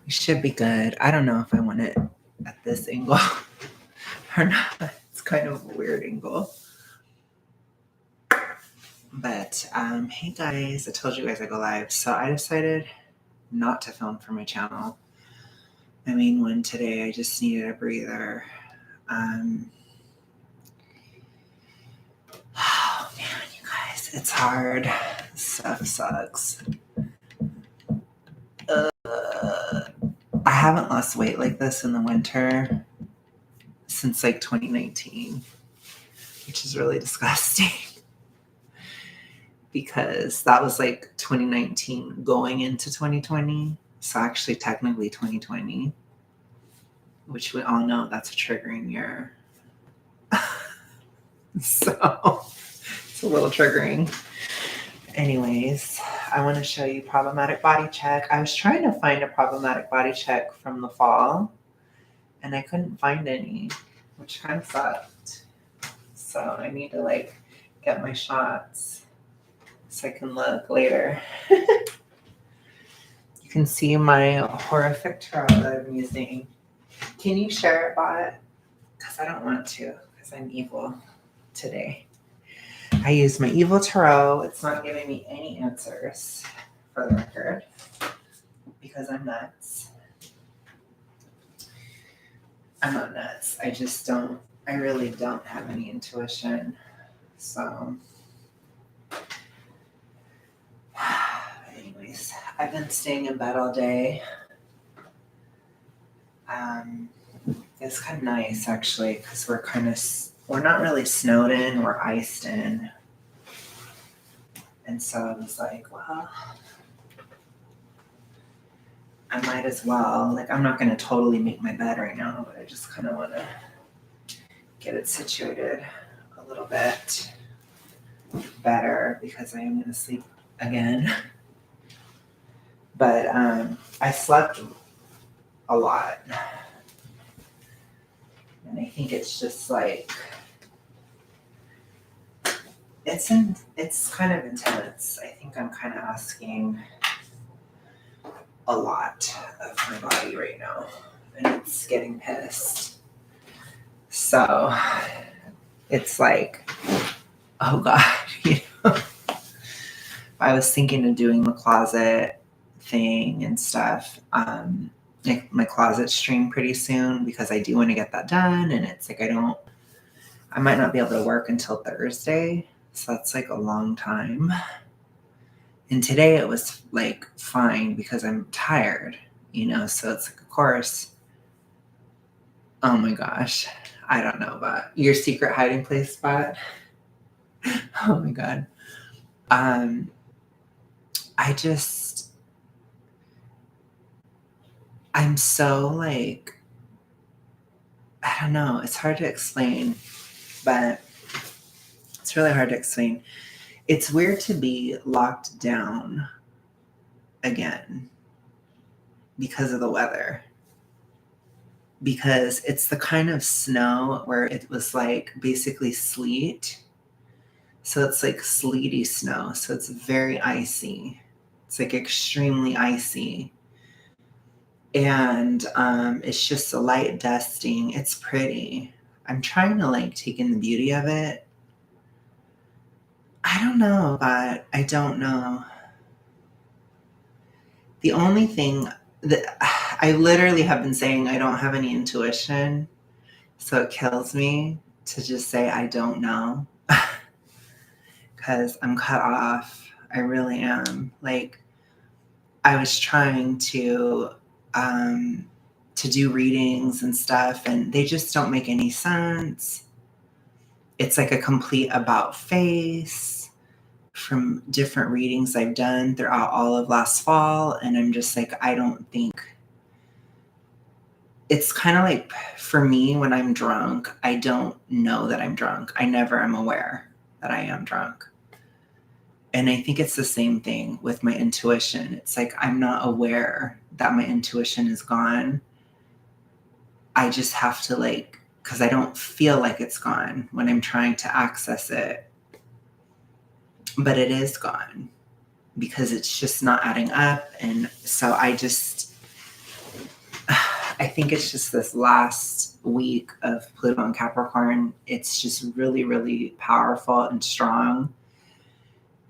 We should be good. I don't know if I want it at this angle or not. It's kind of a weird angle. But hey guys, I told you guys I go live. So I decided not to film for my channel. I mean, one today I just needed a breather. Oh man, you guys, it's hard. Stuff sucks. I haven't lost weight like this in the winter since like 2019, which is really disgusting because that was like 2019 going into 2020. So actually technically 2020, which we all know that's a triggering year. So it's a little triggering. Anyways, I want to show you problematic body check. I was trying to find a problematic body check from the fall and I couldn't find any, which kind of sucked. So I need to like get my shots so I can look later. You can see my horrific tarot that I'm using. Can you share it, bot? Because I don't want to, because I'm evil today. I use my evil tarot. It's not giving me any answers, for the record, because I'm nuts. I'm not nuts. I really don't have any intuition. So, anyways, I've been staying in bed all day. It's kind of nice actually, because we're not really snowed in, we're iced in. And so I was like, well, I might as well. Like, I'm not going to totally make my bed right now, but I just kind of want to get it situated a little bit better because I am going to sleep again. But I slept a lot. And I think it's just like, it's kind of intense. I think I'm kind of asking a lot of my body right now, and it's getting pissed. So it's like, oh God, you know, I was thinking of doing the closet thing and stuff, like my closet stream pretty soon, because I do want to get that done. And it's like, I might not be able to work until Thursday. So that's like a long time. And today it was like fine because I'm tired, you know? So it's like, of course, oh my gosh, I don't know about your secret hiding place spot. Oh my God. I'm so like, I don't know. It's hard to explain, but it's really hard to explain. It's weird to be locked down again because of the weather. Because it's the kind of snow where it was like basically sleet. So it's like sleety snow. So it's very icy. It's like extremely icy. And it's just a light dusting. It's pretty. I'm trying to like take in the beauty of it. I don't know, but I don't know. The only thing that I literally have been saying, I don't have any intuition. So it kills me to just say, I don't know. Because I'm cut off. I really am. Like, I was trying to do readings and stuff, and they just don't make any sense. It's like a complete about face from different readings I've done throughout all of last fall. And I'm just like, I don't think, it's kind of like for me when I'm drunk, I don't know that I'm drunk. I never am aware that I am drunk. And I think it's the same thing with my intuition. It's like, I'm not aware that my intuition is gone. I just have to like, because I don't feel like it's gone when I'm trying to access it. But it is gone because it's just not adding up. And so I just, I think it's just this last week of Pluto and Capricorn. It's just really, really powerful and strong.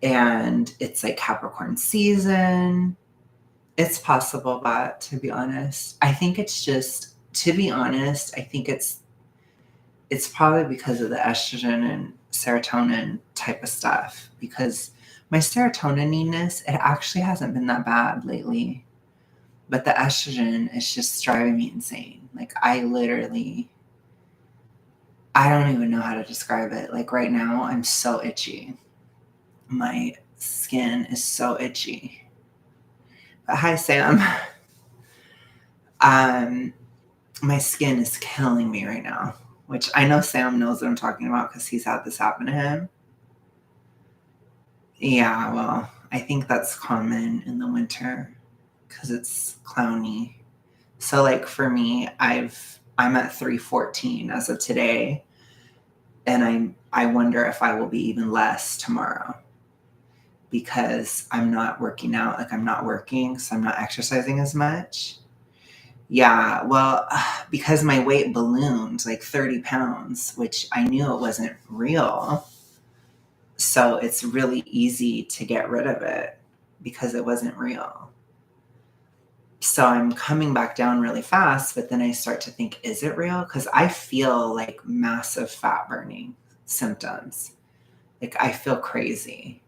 And it's like Capricorn season. It's possible, but to be honest, I think it's just, to be honest, I think it's probably because of the estrogen and serotonin type of stuff, because my serotonin-iness, it actually hasn't been that bad lately. But the estrogen is just driving me insane. Like I don't even know how to describe it. Like right now, I'm so itchy. My skin is so itchy. But hi, Sam. My skin is killing me right now, which I know Sam knows what I'm talking about because he's had this happen to him. Yeah, well, I think that's common in the winter because it's clowny. So like for me, I'm at 314 as of today, and I wonder if I will be even less tomorrow because I'm not working out. Like I'm not working, so I'm not exercising as much. Yeah, well, because my weight ballooned like 30 pounds, which I knew it wasn't real. So it's really easy to get rid of it because it wasn't real. So I'm coming back down really fast, but then I start to think, is it real? Because I feel like massive fat burning symptoms. Like I feel crazy.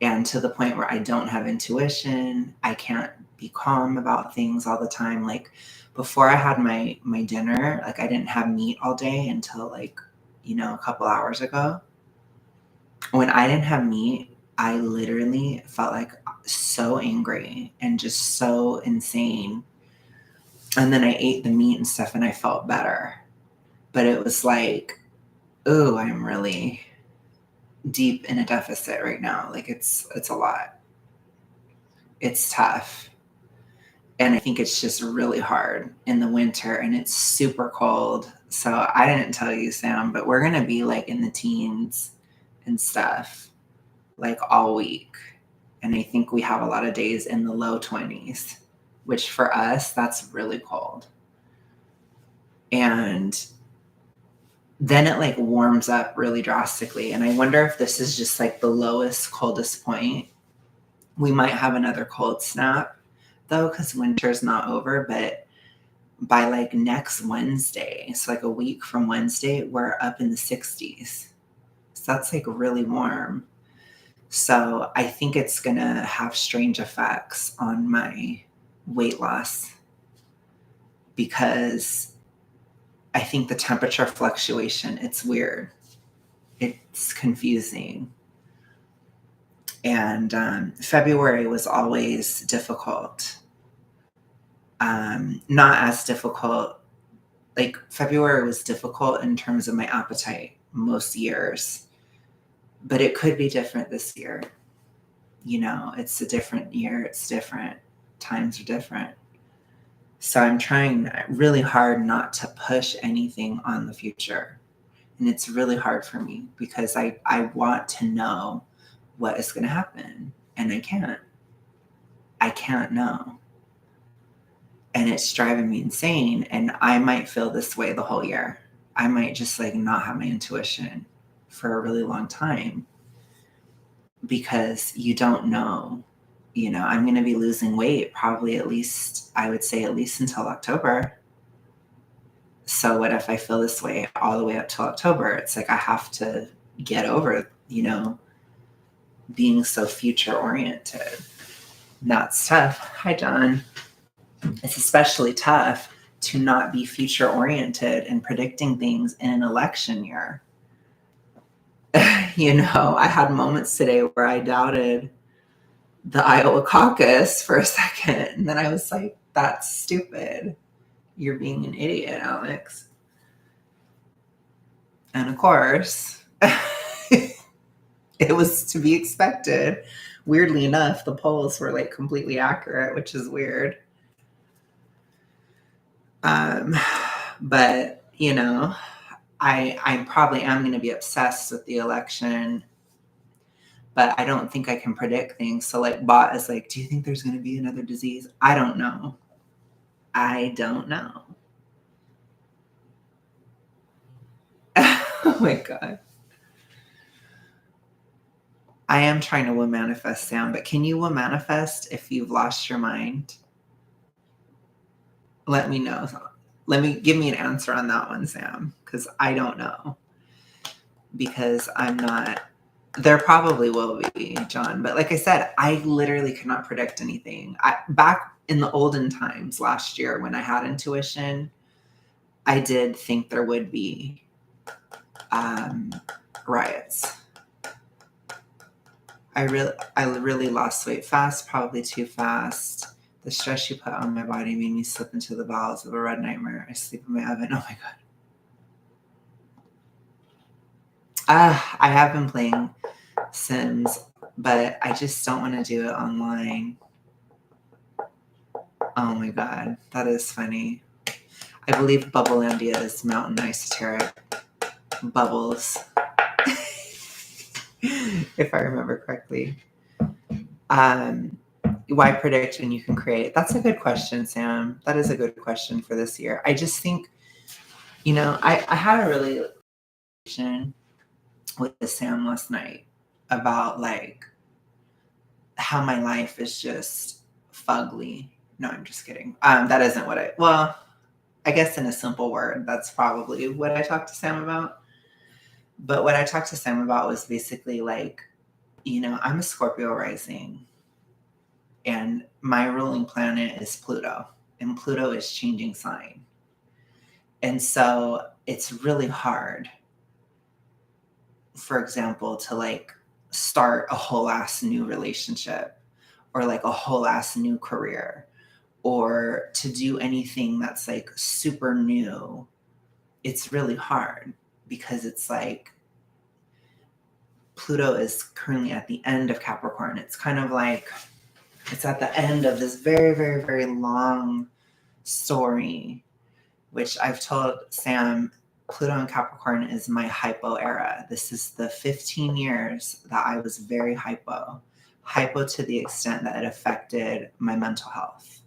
And to the point where I don't have intuition. I can't be calm about things all the time. Like before I had my dinner, like I didn't have meat all day until like, a couple hours ago. When I didn't have meat, I literally felt like so angry and just so insane. And then I ate the meat and stuff and I felt better. But it was like, oh, I'm really deep in a deficit right now. Like it's a lot. It's tough. And I think it's just really hard in the winter and it's super cold. So I didn't tell you, Sam, but we're going to be like in the teens and stuff like all week. And I think we have a lot of days in the low 20s, which for us, that's really cold. And then it like warms up really drastically. And I wonder if this is just like the lowest, coldest point. We might have another cold snap though, because winter's not over, but by like next Wednesday, so like a week from Wednesday, we're up in the 60s. So that's like really warm. So I think it's going to have strange effects on my weight loss because I think the temperature fluctuation, it's weird. It's confusing. And February was always difficult. Not as difficult. Like February was difficult in terms of my appetite most years, but it could be different this year. It's a different year. It's different. Times are different. So I'm trying really hard not to push anything on the future. And it's really hard for me because I want to know what is going to happen. And I can't. I can't know. And it's driving me insane. And I might feel this way the whole year. I might just like not have my intuition for a really long time because you don't know. I'm going to be losing weight probably at least, I would say at least until October. So what if I feel this way all the way up till October? It's like I have to get over, being so future oriented. That's tough. Hi, John. It's especially tough to not be future oriented and predicting things in an election year. I had moments today where I doubted the Iowa caucus for a second. And then I was like, that's stupid. You're being an idiot, Alex. And of course, it was to be expected. Weirdly enough, the polls were like completely accurate, which is weird. But I probably am going to be obsessed with the election, but I don't think I can predict things. So like Bot is like, do you think there's going to be another disease? I don't know. I don't know. Oh my God. I am trying to manifest, Sam, but can you manifest if you've lost your mind? Let me know. Give me an answer on that one, Sam, because I don't know. Because I'm not, there probably will be, John. But like I said, I literally could not predict anything. Back in the olden times last year when I had intuition, I did think there would be riots. I really lost weight fast, probably too fast. The stress you put on my body made me slip into the bowels of a red nightmare. I sleep in my oven. Oh my God. I have been playing Sims, but I just don't want to do it online. Oh my God, that is funny. I believe Bubblelandia is Mountain Esoteric Bubbles, if I remember correctly. Why predict when you can create? That's a good question, Sam. That is a good question for this year. I just think, I had a really conversation with Sam last night about like how my life is just fugly. No, I'm just kidding. That isn't what I guess in a simple word, that's probably what I talked to Sam about. But what I talked to Sam about was basically like, I'm a Scorpio rising and my ruling planet is Pluto, and Pluto is changing sign. And so it's really hard, for example, to like start a whole ass new relationship or like a whole ass new career or to do anything that's like super new. It's really hard because it's like Pluto is currently at the end of Capricorn. It's kind of like it's at the end of this very, very, very long story, which I've told Sam, Pluto and Capricorn is my hypo era. This is the 15 years that I was very hypo to the extent that it affected my mental health.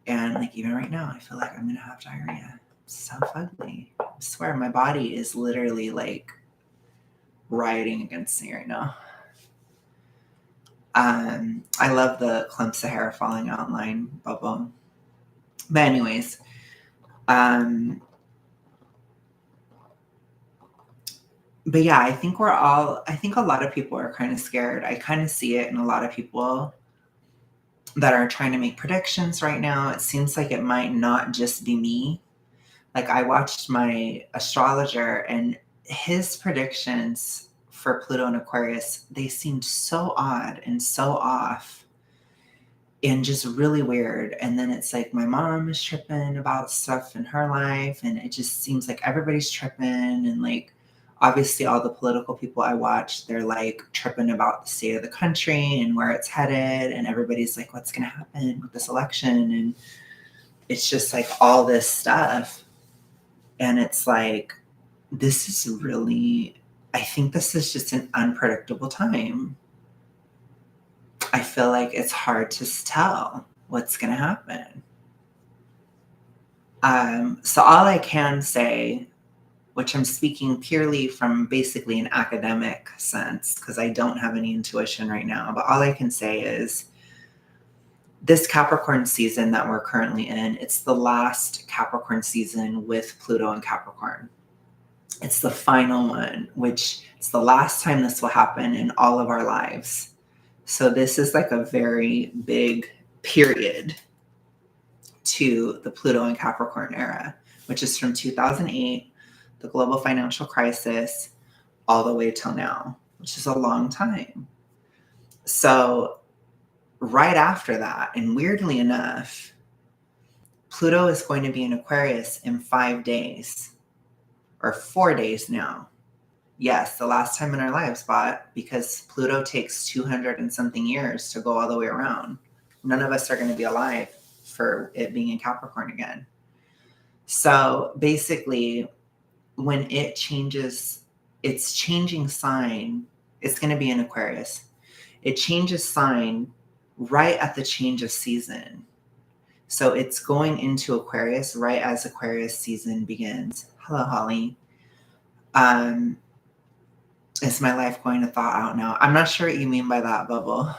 And like even right now, I feel like I'm gonna have diarrhea. It's so ugly. I swear my body is literally like rioting against me right now. I love the clumps of hair falling out line bubble. But anyways, but yeah, I think a lot of people are kind of scared. I kind of see it in a lot of people that are trying to make predictions right now. It seems like it might not just be me. Like I watched my astrologer and his predictions for Pluto and Aquarius, they seemed so odd and so off and just really weird. And then it's like my mom is tripping about stuff in her life and it just seems like everybody's tripping and like obviously all the political people I watch, they're like tripping about the state of the country and where it's headed and everybody's like what's going to happen with this election and it's just like all this stuff. And it's like this is really, I think this is just an unpredictable time. I feel like it's hard to tell what's going to happen. So all I can say, which I'm speaking purely from basically an academic sense, because I don't have any intuition right now, but all I can say is this Capricorn season that we're currently in, it's the last Capricorn season with Pluto and Capricorn. It's the final one, which it's the last time this will happen in all of our lives. So this is like a very big period to the Pluto and Capricorn era, which is from 2008, the global financial crisis, all the way till now, which is a long time. So right after that, and weirdly enough, Pluto is going to be in Aquarius in 5 days or 4 days now. Yes, the last time in our lives, but because Pluto takes 200 and something years to go all the way around. None of us are going to be alive for it being in Capricorn again. So basically, when it changes, its changing sign, it's going to be in Aquarius. It changes sign right at the change of season. So it's going into Aquarius right as Aquarius season begins. Hello, Holly. Is my life going to thaw out now? I'm not sure what you mean by that, Bubble.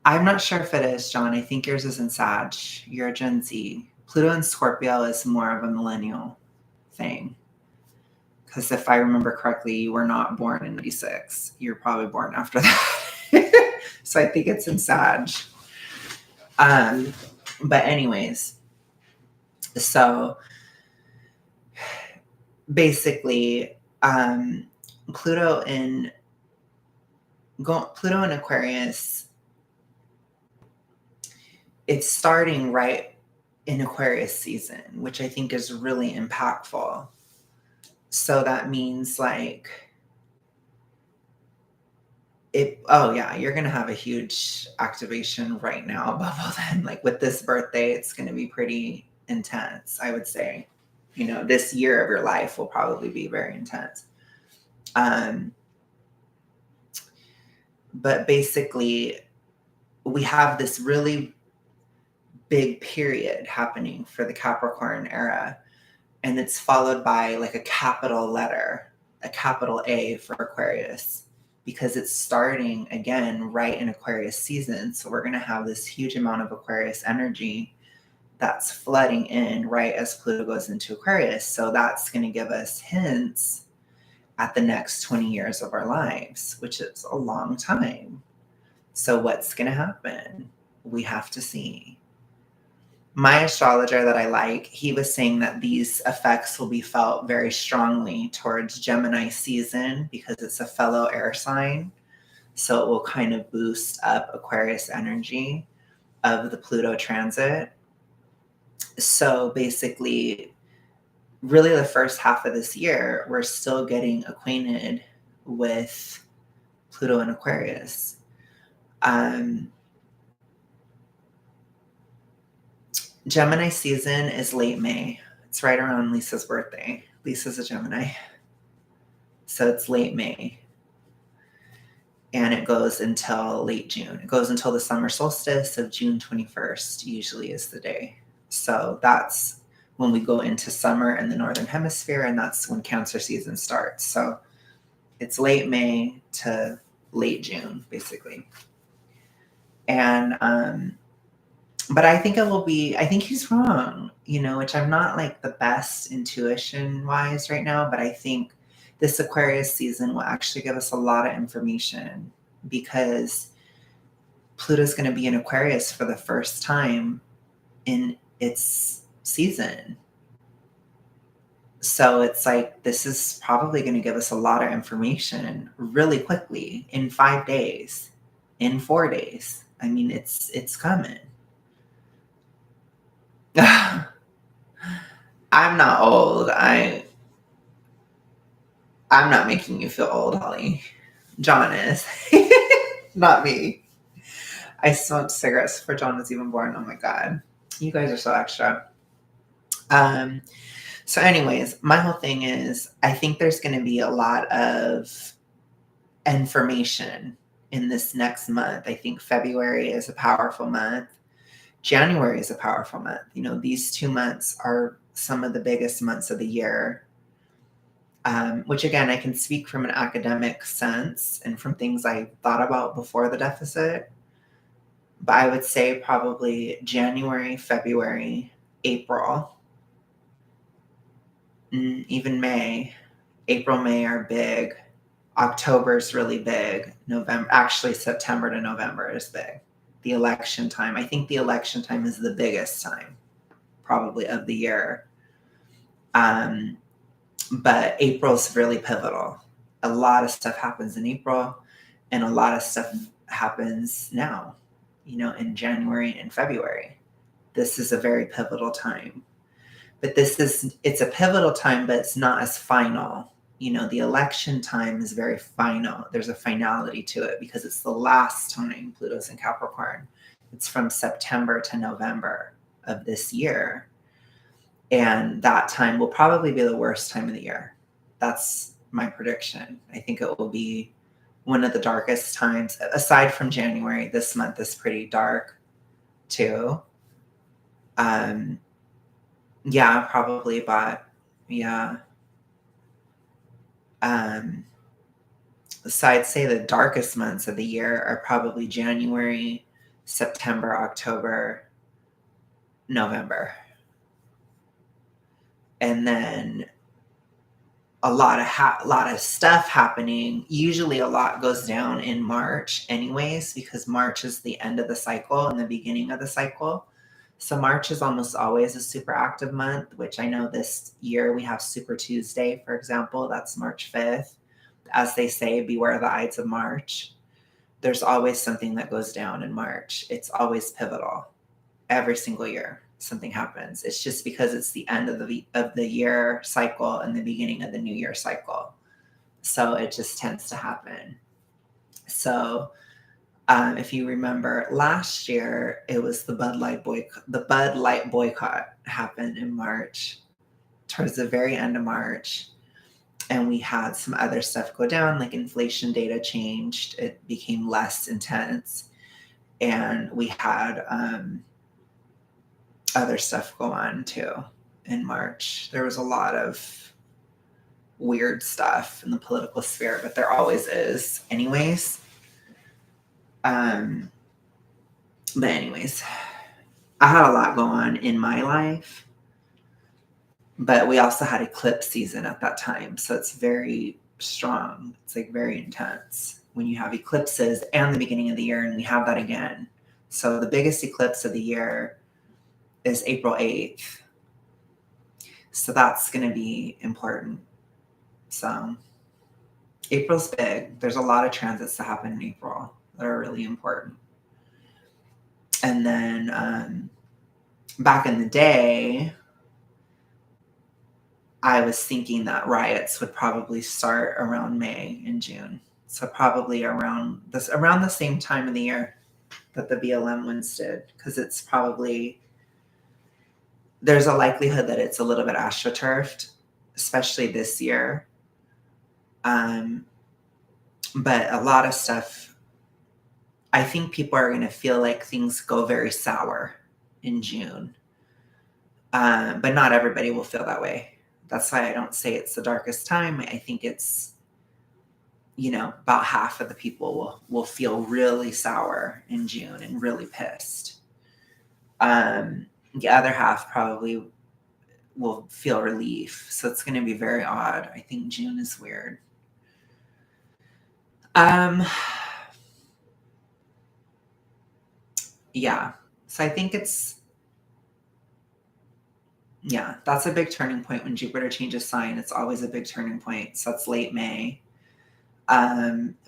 I'm not sure if it is, John. I think yours is in Sag. You're a Gen Z. Pluto in Scorpio is more of a millennial thing. Because if I remember correctly, you were not born in 96. You're probably born after that. So I think it's in Sag. But anyways, so basically, Pluto in Aquarius, it's starting right in Aquarius season, which I think is really impactful. So that means like you're gonna have a huge activation right now, Bubble. Then, like with this birthday, it's gonna be pretty intense, I would say. You know, this year of your life will probably be very intense. But basically, we have this really big period happening for the Capricorn era, and it's followed by like a capital letter, a capital A for Aquarius, because it's starting again right in Aquarius season. So we're going to have this huge amount of Aquarius energy that's flooding in right as Pluto goes into Aquarius. So that's going to give us hints at the next 20 years of our lives, which is a long time. So what's going to happen? We have to see. My astrologer that I like, he was saying that these effects will be felt very strongly towards Gemini season because it's a fellow air sign. So it will kind of boost up Aquarius energy of the Pluto transit. So basically, really the first half of this year, we're still getting acquainted with Pluto and Aquarius. Gemini season is late May. It's right around Lisa's birthday. Lisa's a Gemini. So it's late May. And it goes until late June. It goes until the summer solstice of June 21st, usually is the day. So that's when we go into summer in the Northern Hemisphere, and that's when Cancer season starts. So it's late May to late June, basically. And but I think I think he's wrong, which I'm not like the best intuition wise right now, but I think this Aquarius season will actually give us a lot of information because Pluto's going to be in Aquarius for the first time in its season. So it's like, this is probably going to give us a lot of information really quickly in 5 days, in 4 days. I mean, it's coming. I'm not old. I'm not making you feel old, Holly. John is. Not me. I smoked cigarettes before John was even born. Oh my God. You guys are so extra. So anyways, my whole thing is I think there's going to be a lot of information in this next month. I think February is a powerful month. January is a powerful month. These 2 months are some of the biggest months of the year, which again, I can speak from an academic sense and from things I thought about before the deficit. But I would say probably January, February, April, even May. April, May are big. October is really big. November, actually September to November is big. The election time. I think the election time is the biggest time probably of the year. But April's really pivotal. A lot of stuff happens in April and a lot of stuff happens now, in January and February. This is a very pivotal time. But it's a pivotal time, but it's not as final. The election time is very final. There's a finality to it because it's the last time Pluto's in Capricorn. It's from September to November of this year. And that time will probably be the worst time of the year. That's my prediction. I think it will be one of the darkest times. Aside from January, this month is pretty dark too. Yeah, probably, but yeah. So I'd say the darkest months of the year are probably January, September, October, November. And then a lot of stuff happening. Usually a lot goes down in March anyways, because March is the end of the cycle and the beginning of the cycle. So March is almost always a super active month, which I know this year we have Super Tuesday, for example. That's March 5th. As they say, beware the Ides of March. There's always something that goes down in March. It's always pivotal. Every single year something happens. It's just because it's the end of the year cycle and the beginning of the new year cycle. So it just tends to happen. So if you remember last year, it was the Bud Light boycott. The Bud Light boycott happened in March, towards the very end of March. And we had some other stuff go down, like inflation data changed. It became less intense. And we had other stuff go on too in March. There was a lot of weird stuff in the political sphere, but there always is anyways. But anyways, I had a lot going on in my life, but we also had eclipse season at that time. So it's very strong. It's like very intense when you have eclipses and the beginning of the year, and we have that again. So the biggest eclipse of the year is April 8th. So that's going to be important. So April's big. There's a lot of transits that happen in April that are really important. And then back in the day, I was thinking that riots would probably start around May and June. So probably around the same time of the year that the BLM ones did, because it's probably, there's a likelihood that it's a little bit astroturfed, especially this year. But a lot of stuff, I think people are going to feel like things go very sour in June. But not everybody will feel that way. That's why I don't say it's the darkest time. I think it's, about half of the people will feel really sour in June and really pissed. The other half probably will feel relief. So it's going to be very odd. I think June is weird. Yeah. So I think that's a big turning point when Jupiter changes sign. It's always a big turning point. So that's late May.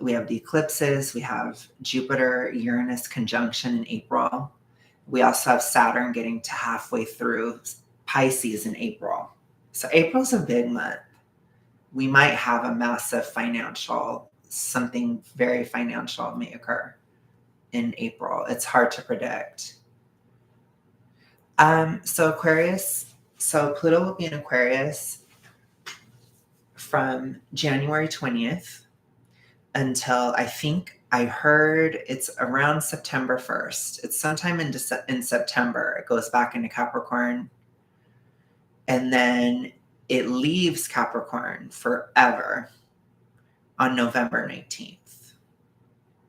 We have the eclipses. We have Jupiter Uranus conjunction in April. We also have Saturn getting to halfway through Pisces in April. So April's a big month. We might have a massive something very financial may occur in April. It's hard to predict. So Pluto will be in Aquarius from January 20th until, I think I heard, it's around September 1st. It's sometime in September. It goes back into Capricorn. And then it leaves Capricorn forever on November 19th,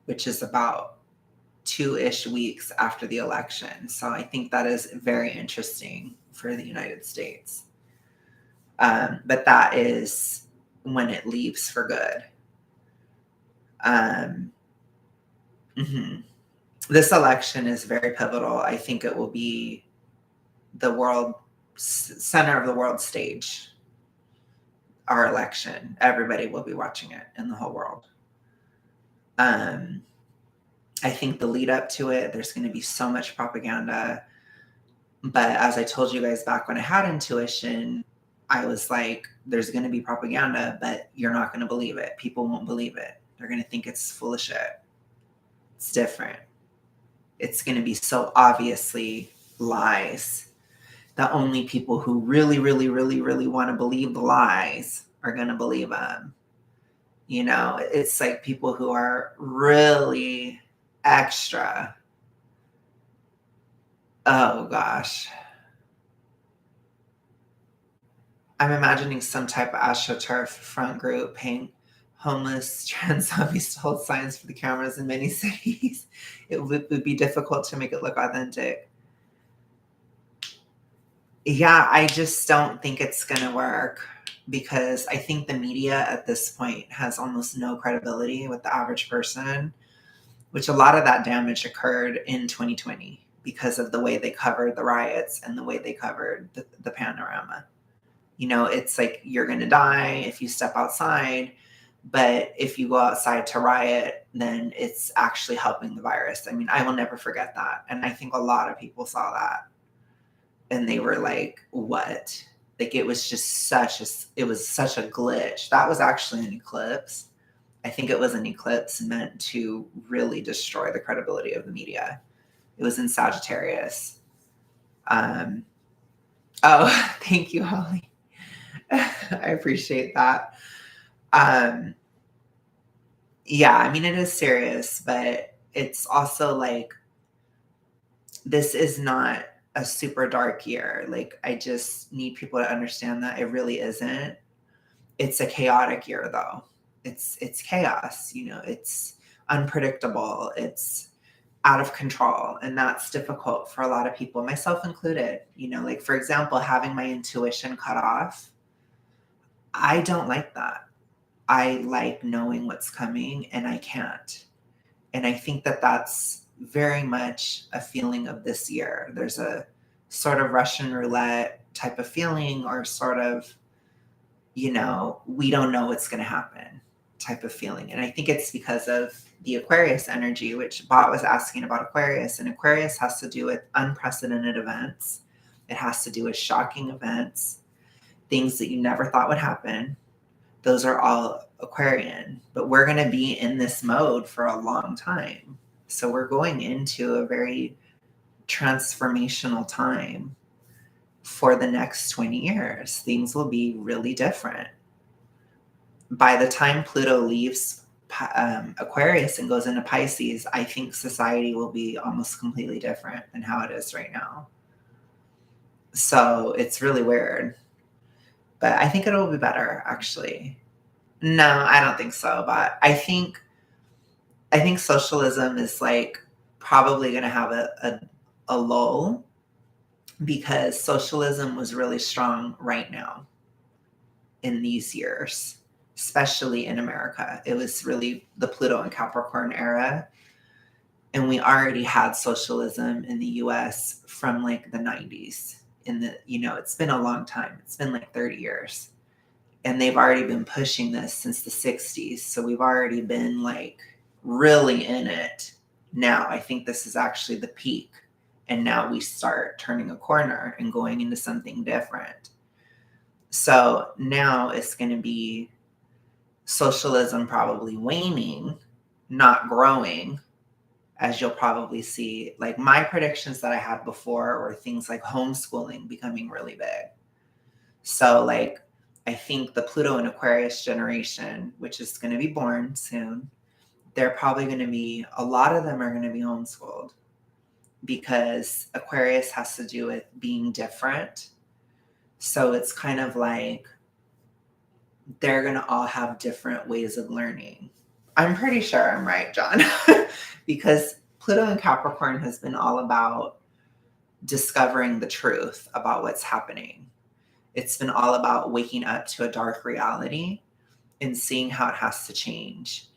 which is about 2-ish weeks after the election. So I think that is very interesting for the United States. But that is when it leaves for good. This election is very pivotal. I think it will be the center of the world stage. Our election, everybody will be watching it in the whole world. I think the lead up to it, there's going to be so much propaganda. But as I told you guys back when I had intuition, I was like, there's going to be propaganda, but you're not going to believe it. People won't believe it. They're going to think it's full of shit. It's different. It's going to be so obviously lies that only people who really, really, really, really want to believe the lies are going to believe them. It's like people who are really extra Oh gosh. I'm imagining some type of AstroTurf front group paying homeless trans zombies to hold signs for the cameras in many cities. It would be difficult to make it look authentic. Yeah, I just don't think it's gonna work because I think the media at this point has almost no credibility with the average person, which a lot of that damage occurred in 2020 because of the way they covered the riots and the way they covered the panorama. You know, it's like you're going to die if you step outside, but if you go outside to riot, then it's actually helping the virus. I mean, I will never forget that. And I think a lot of people saw that and they were like, what? Like it was just it was such a glitch. That was actually an eclipse. I think it was an eclipse meant to really destroy the credibility of the media. It was in Sagittarius. Um, oh, thank you, Holly. I appreciate that. Um, yeah, I mean, it is serious, but it's also like, this is not a super dark year. Like, I just need people to understand that it really isn't. It's a chaotic year, though. It's chaos, you know, it's unpredictable, it's out of control, and that's difficult for a lot of people, myself included. You know, like for example, having my intuition cut off, I don't like that. I like knowing what's coming and I can't. And I think that that's very much a feeling of this year. There's a sort of Russian roulette type of feeling, or sort of, you know, we don't know what's going to happen type of feeling. And I think it's because of the Aquarius energy, which Bot was asking about Aquarius. And Aquarius has to do with unprecedented events, it has to do with shocking events, things that you never thought would happen. Those are all Aquarian, but we're going to be in this mode for a long time. So we're going into a very transformational time for the next 20 years. Things will be really different. By the time Pluto leaves Aquarius and goes into Pisces, I think society will be almost completely different than how it is right now. So it's really weird. But I think it'll be better, actually. No, I don't think so. But I think socialism is like probably going to have a lull, because socialism was really strong right now in these years, especially in America. It was really the Pluto and Capricorn era. And we already had socialism in the US from like the 90s. You know, it's been a long time. It's been like 30 years. And they've already been pushing this since the 60s. So we've already been like really in it. Now I think this is actually the peak. And now we start turning a corner and going into something different. So now it's going to be socialism probably waning, not growing, as you'll probably see. Like my predictions that I had before were things like homeschooling becoming really big. So like, I think the Pluto and Aquarius generation, which is going to be born soon, they're probably going to be, a lot of them are going to be homeschooled, because Aquarius has to do with being different. So it's kind of like they're going to all have different ways of learning. I'm pretty sure I'm right, John, because Pluto and Capricorn has been all about discovering the truth about what's happening. It's been all about waking up to a dark reality and seeing how it has to change.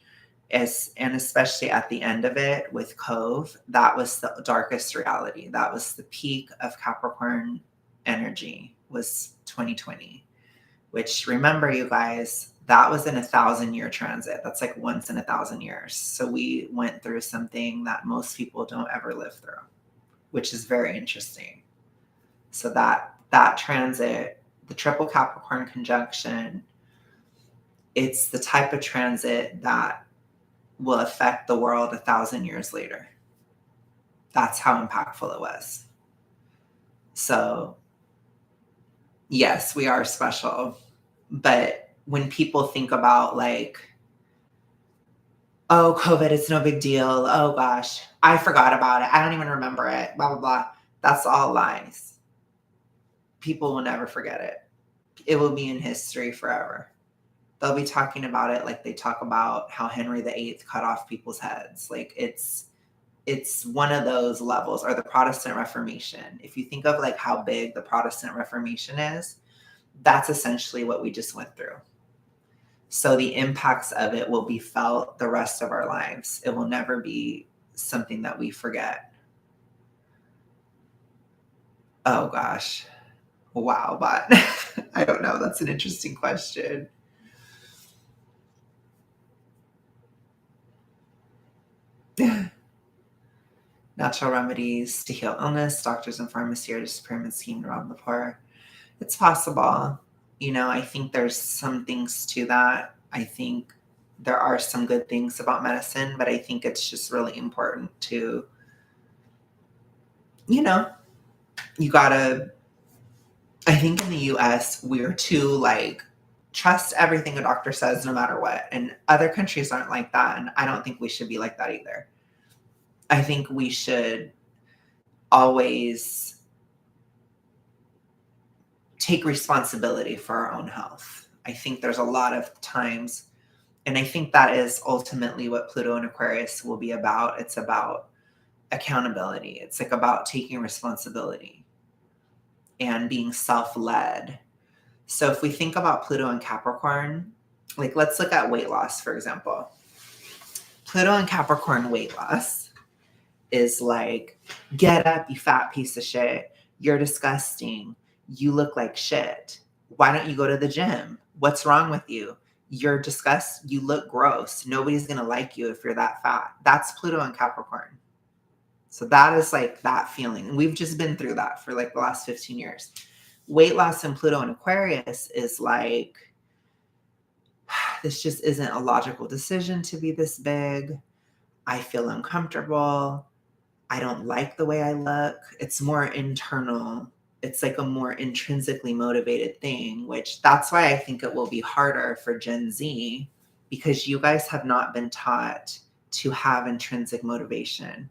And especially at the end of it with Cove, that was the darkest reality. That was the peak of Capricorn energy, was 2020, which, remember you guys, that was in 1,000-year transit. That's like once in 1,000 years. So we went through something that most people don't ever live through, which is very interesting. So that transit, the triple Capricorn conjunction, it's the type of transit that will affect the world 1,000 years later. That's how impactful it was. So yes, we are special. But when people think about like, oh, COVID, it's no big deal. Oh gosh, I forgot about it. I don't even remember it, blah, blah, blah. That's all lies. People will never forget it. It will be in history forever. They'll be talking about it like they talk about how Henry VIII cut off people's heads. Like it's one of those levels, or the Protestant Reformation. If you think of like how big the Protestant Reformation is, that's essentially what we just went through. So the impacts of it will be felt the rest of our lives. It will never be something that we forget. Oh gosh. Wow, but I don't know. That's an interesting question. Natural remedies to heal illness, doctors and pharmacy are just a pyramid scheme to rob the poor. It's possible. I think there's some things to that. I think there are some good things about medicine, but I think it's just really important to, you gotta, I think in the US, we're too like, trust everything a doctor says no matter what. And other countries aren't like that. And I don't think we should be like that either. I think we should always take responsibility for our own health. I think there's a lot of times, and I think that is ultimately what Pluto and Aquarius will be about. It's about accountability. It's like about taking responsibility and being self-led. So if we think about Pluto and Capricorn, like let's look at weight loss, for example. Pluto and Capricorn weight loss is like, get up, you fat piece of shit. You're disgusting. You look like shit. Why don't you go to the gym? What's wrong with you? You're disgusting. You look gross. Nobody's going to like you if you're that fat. That's Pluto and Capricorn. So that is like that feeling. And we've just been through that for like the last 15 years. Weight loss in Pluto and Aquarius is like, this just isn't a logical decision to be this big. I feel uncomfortable. I don't like the way I look. It's more internal. It's like a more intrinsically motivated thing, which that's why I think it will be harder for Gen Z, because you guys have not been taught to have intrinsic motivation.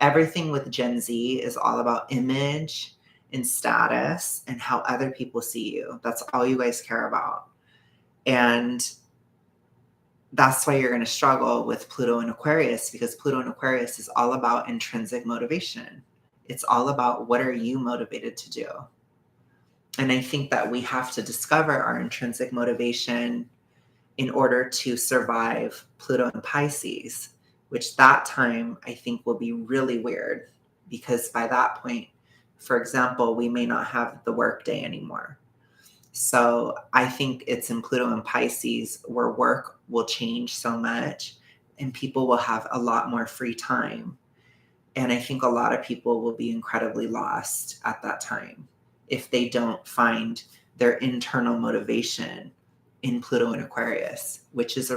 Everything with Gen Z is all about image and status and how other people see you. That's all you guys care about. And that's why you're going to struggle with Pluto and Aquarius, because Pluto and Aquarius is all about intrinsic motivation. It's all about what are you motivated to do. And I think that we have to discover our intrinsic motivation in order to survive Pluto and Pisces, which that time I think will be really weird, because by that point, for example, we may not have the workday anymore. So I think it's in Pluto and Pisces where work will change so much and people will have a lot more free time. And I think a lot of people will be incredibly lost at that time if they don't find their internal motivation in Pluto and Aquarius, which is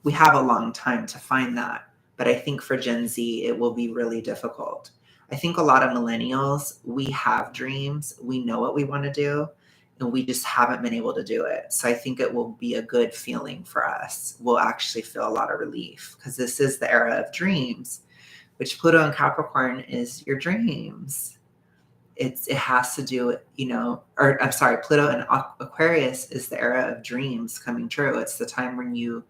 we have a long time to find that. But I think for Gen Z, it will be really difficult. I think a lot of millennials, we have dreams, we know what we want to do, and we just haven't been able to do it. So I think it will be a good feeling for us. We'll actually feel a lot of relief, because this is the era of dreams, which Pluto and Capricorn is your dreams. It has to do, Pluto and Aquarius is the era of dreams coming true. It's the time when you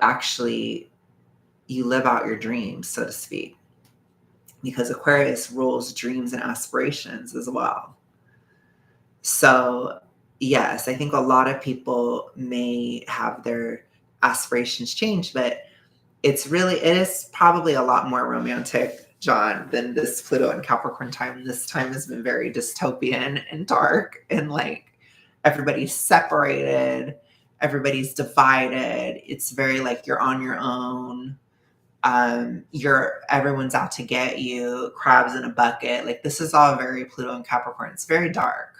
actually, you live out your dreams, so to speak, because Aquarius rules dreams and aspirations as well. So yes, I think a lot of people may have their aspirations change, but it is probably a lot more romantic, John, than this Pluto and Capricorn time. This time has been very dystopian and dark, and like everybody's separated, everybody's divided. It's very like you're on your own. Everyone's out to get you, crabs in a bucket. Like this is all very Pluto and Capricorn. It's very dark.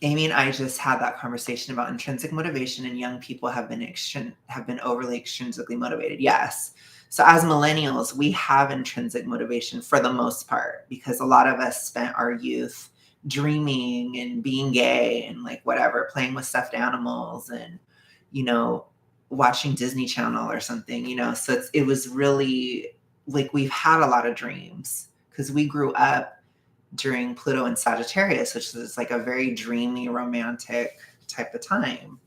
Amy and I just had that conversation about intrinsic motivation, and young people have been overly extrinsically motivated. Yes. So as millennials, we have intrinsic motivation for the most part, because a lot of us spent our youth dreaming and being gay and like whatever, playing with stuffed animals and, watching Disney Channel or something, so it was really, like we've had a lot of dreams because we grew up during Pluto and Sagittarius, which is like a very dreamy, romantic type of time.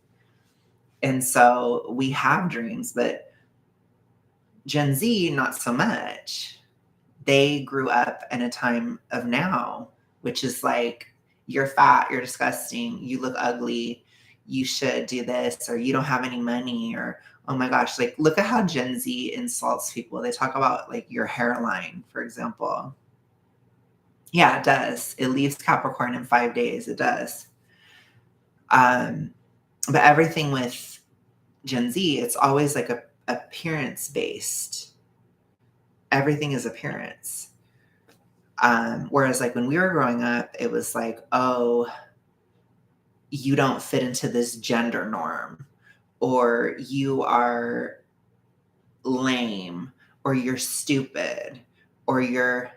And so we have dreams, but Gen Z, not so much. They grew up in a time of now, which is like, you're fat, you're disgusting, you look ugly, you should do this, or you don't have any money, or oh my gosh, like look at how Gen Z insults people. They talk about like your hairline, for example. Yeah, it does. It leaves Capricorn in 5 days. It does. But everything with Gen Z, it's always like a appearance based. Everything is appearance. Whereas like when we were growing up, it was like, oh, you don't fit into this gender norm, or you are lame, or you're stupid, or you're,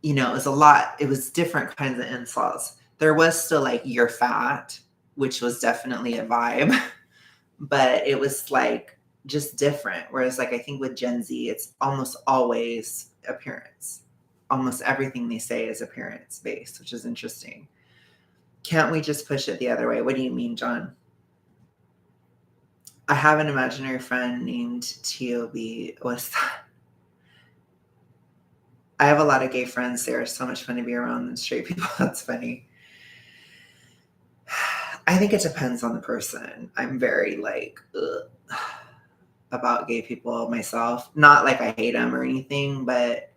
you know, it was different kinds of insults. There was still like, you're fat, which was definitely a vibe, but it was like just different. Whereas like I think with Gen Z, it's almost always appearance. Almost everything they say is appearance based, which is interesting. Can't we just push it the other way? What do you mean, John? I have an imaginary friend named T.O.B. What's that? I have a lot of gay friends. They are so much fun to be around than straight people. That's funny. I think it depends on the person. I'm very like about gay people myself. Not like I hate them or anything, but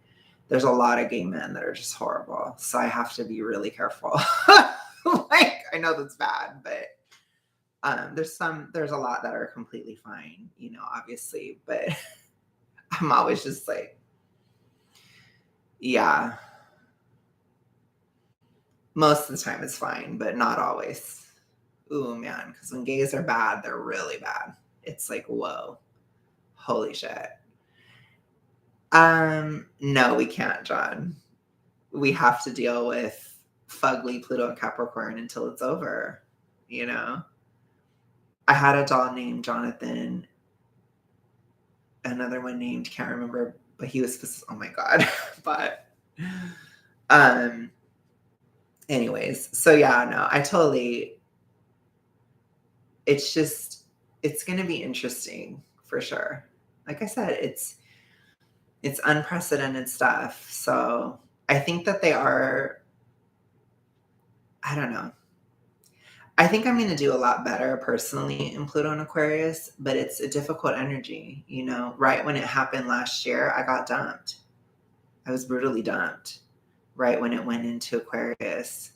there's a lot of gay men that are just horrible. So I have to be really careful. Like, I know that's bad, but there's a lot that are completely fine, you know, obviously, but I'm always just like, yeah, most of the time it's fine, but not always. Ooh, man, because when gays are bad, they're really bad. It's like, whoa, holy shit. No, we can't, John. We have to deal with fugly Pluto and Capricorn until it's over, you know? I had a doll named Jonathan, another one named, can't remember, but he was, oh my God. But, anyways, so yeah, no, it's going to be interesting for sure. Like I said, it's unprecedented stuff. So I think that I don't know. I think I'm going to do a lot better personally in Pluto and Aquarius, but it's a difficult energy. You know, right when it happened last year, I got dumped. I was brutally dumped right when it went into Aquarius.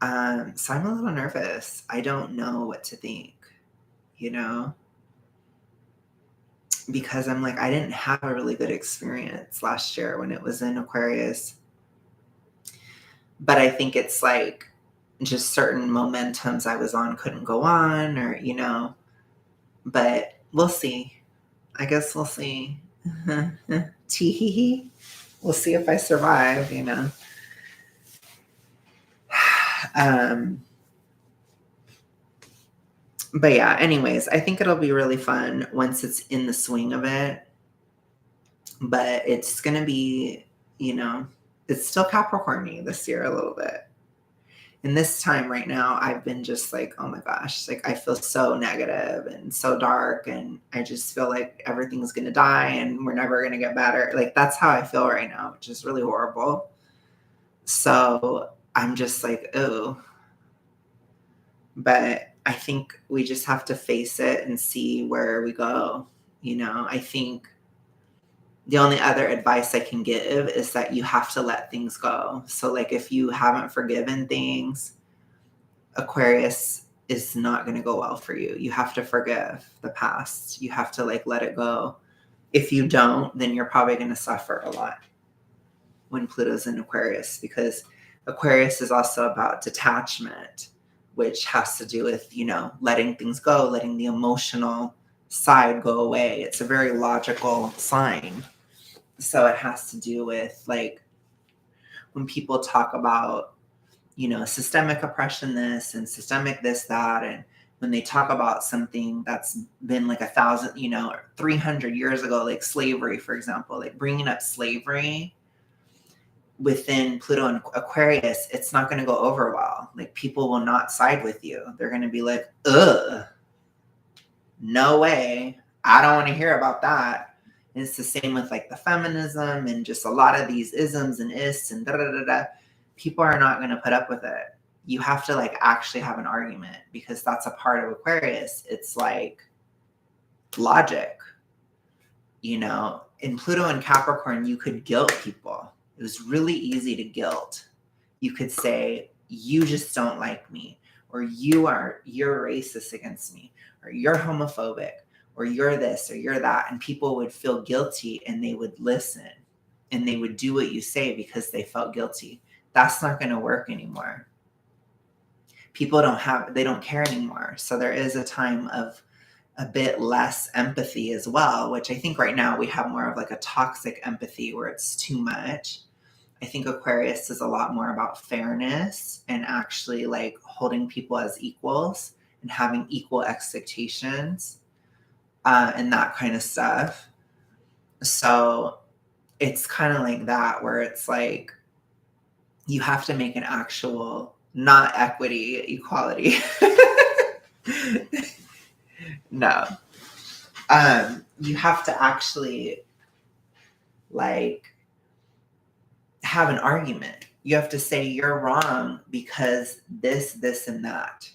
So I'm a little nervous. I don't know what to think, you know, because I'm like, I didn't have a really good experience last year when it was in Aquarius. But I think it's like just certain momentums I was on couldn't go on, or, you know, but we'll see. I guess we'll see. Tee-hee-hee. We'll see if I survive, you know. But yeah, anyways, I think it'll be really fun once it's in the swing of it. But it's going to be, you know, it's still Capricorn-y this year a little bit. And this time right now, I've been just like, oh my gosh, like I feel so negative and so dark. And I just feel like everything's going to die and we're never going to get better. Like that's how I feel right now, which is really horrible. So I'm just like, oh. But I think we just have to face it and see where we go. You know, I think the only other advice I can give is that you have to let things go. So like if you haven't forgiven things, Aquarius is not going to go well for you. You have to forgive the past. You have to like let it go. If you don't, then you're probably going to suffer a lot when Pluto's in Aquarius, because Aquarius is also about detachment, which has to do with, you know, letting things go, letting the emotional side go away. It's a very logical sign. So it has to do with like when people talk about, you know, systemic oppression this and systemic this, that, and when they talk about something that's been like 1,000, 300 years ago, like slavery, for example, like bringing up slavery within Pluto and Aquarius, it's not going to go over well. Like people will not side with you. They're going to be like, ugh, no way. I don't want to hear about that. And it's the same with like the feminism and just a lot of these isms and ists and da da da da. People are not going to put up with it. You have to like actually have an argument, because that's a part of Aquarius. It's like logic, in Pluto and Capricorn, you could guilt people. It was really easy to guilt. You could say, you just don't like me, or you're racist against me, or you're homophobic, or you're this, or you're that. And people would feel guilty and they would listen and they would do what you say because they felt guilty. That's not going to work anymore. People they don't care anymore. So there is a time of a bit less empathy as well, which I think right now we have more of like a toxic empathy where it's too much. I think Aquarius is a lot more about fairness and actually like holding people as equals and having equal expectations and that kind of stuff. So it's kind of like that, where it's like you have to make an actual, not equity, equality. No. You have to actually like have an argument. You have to say you're wrong because this, and that,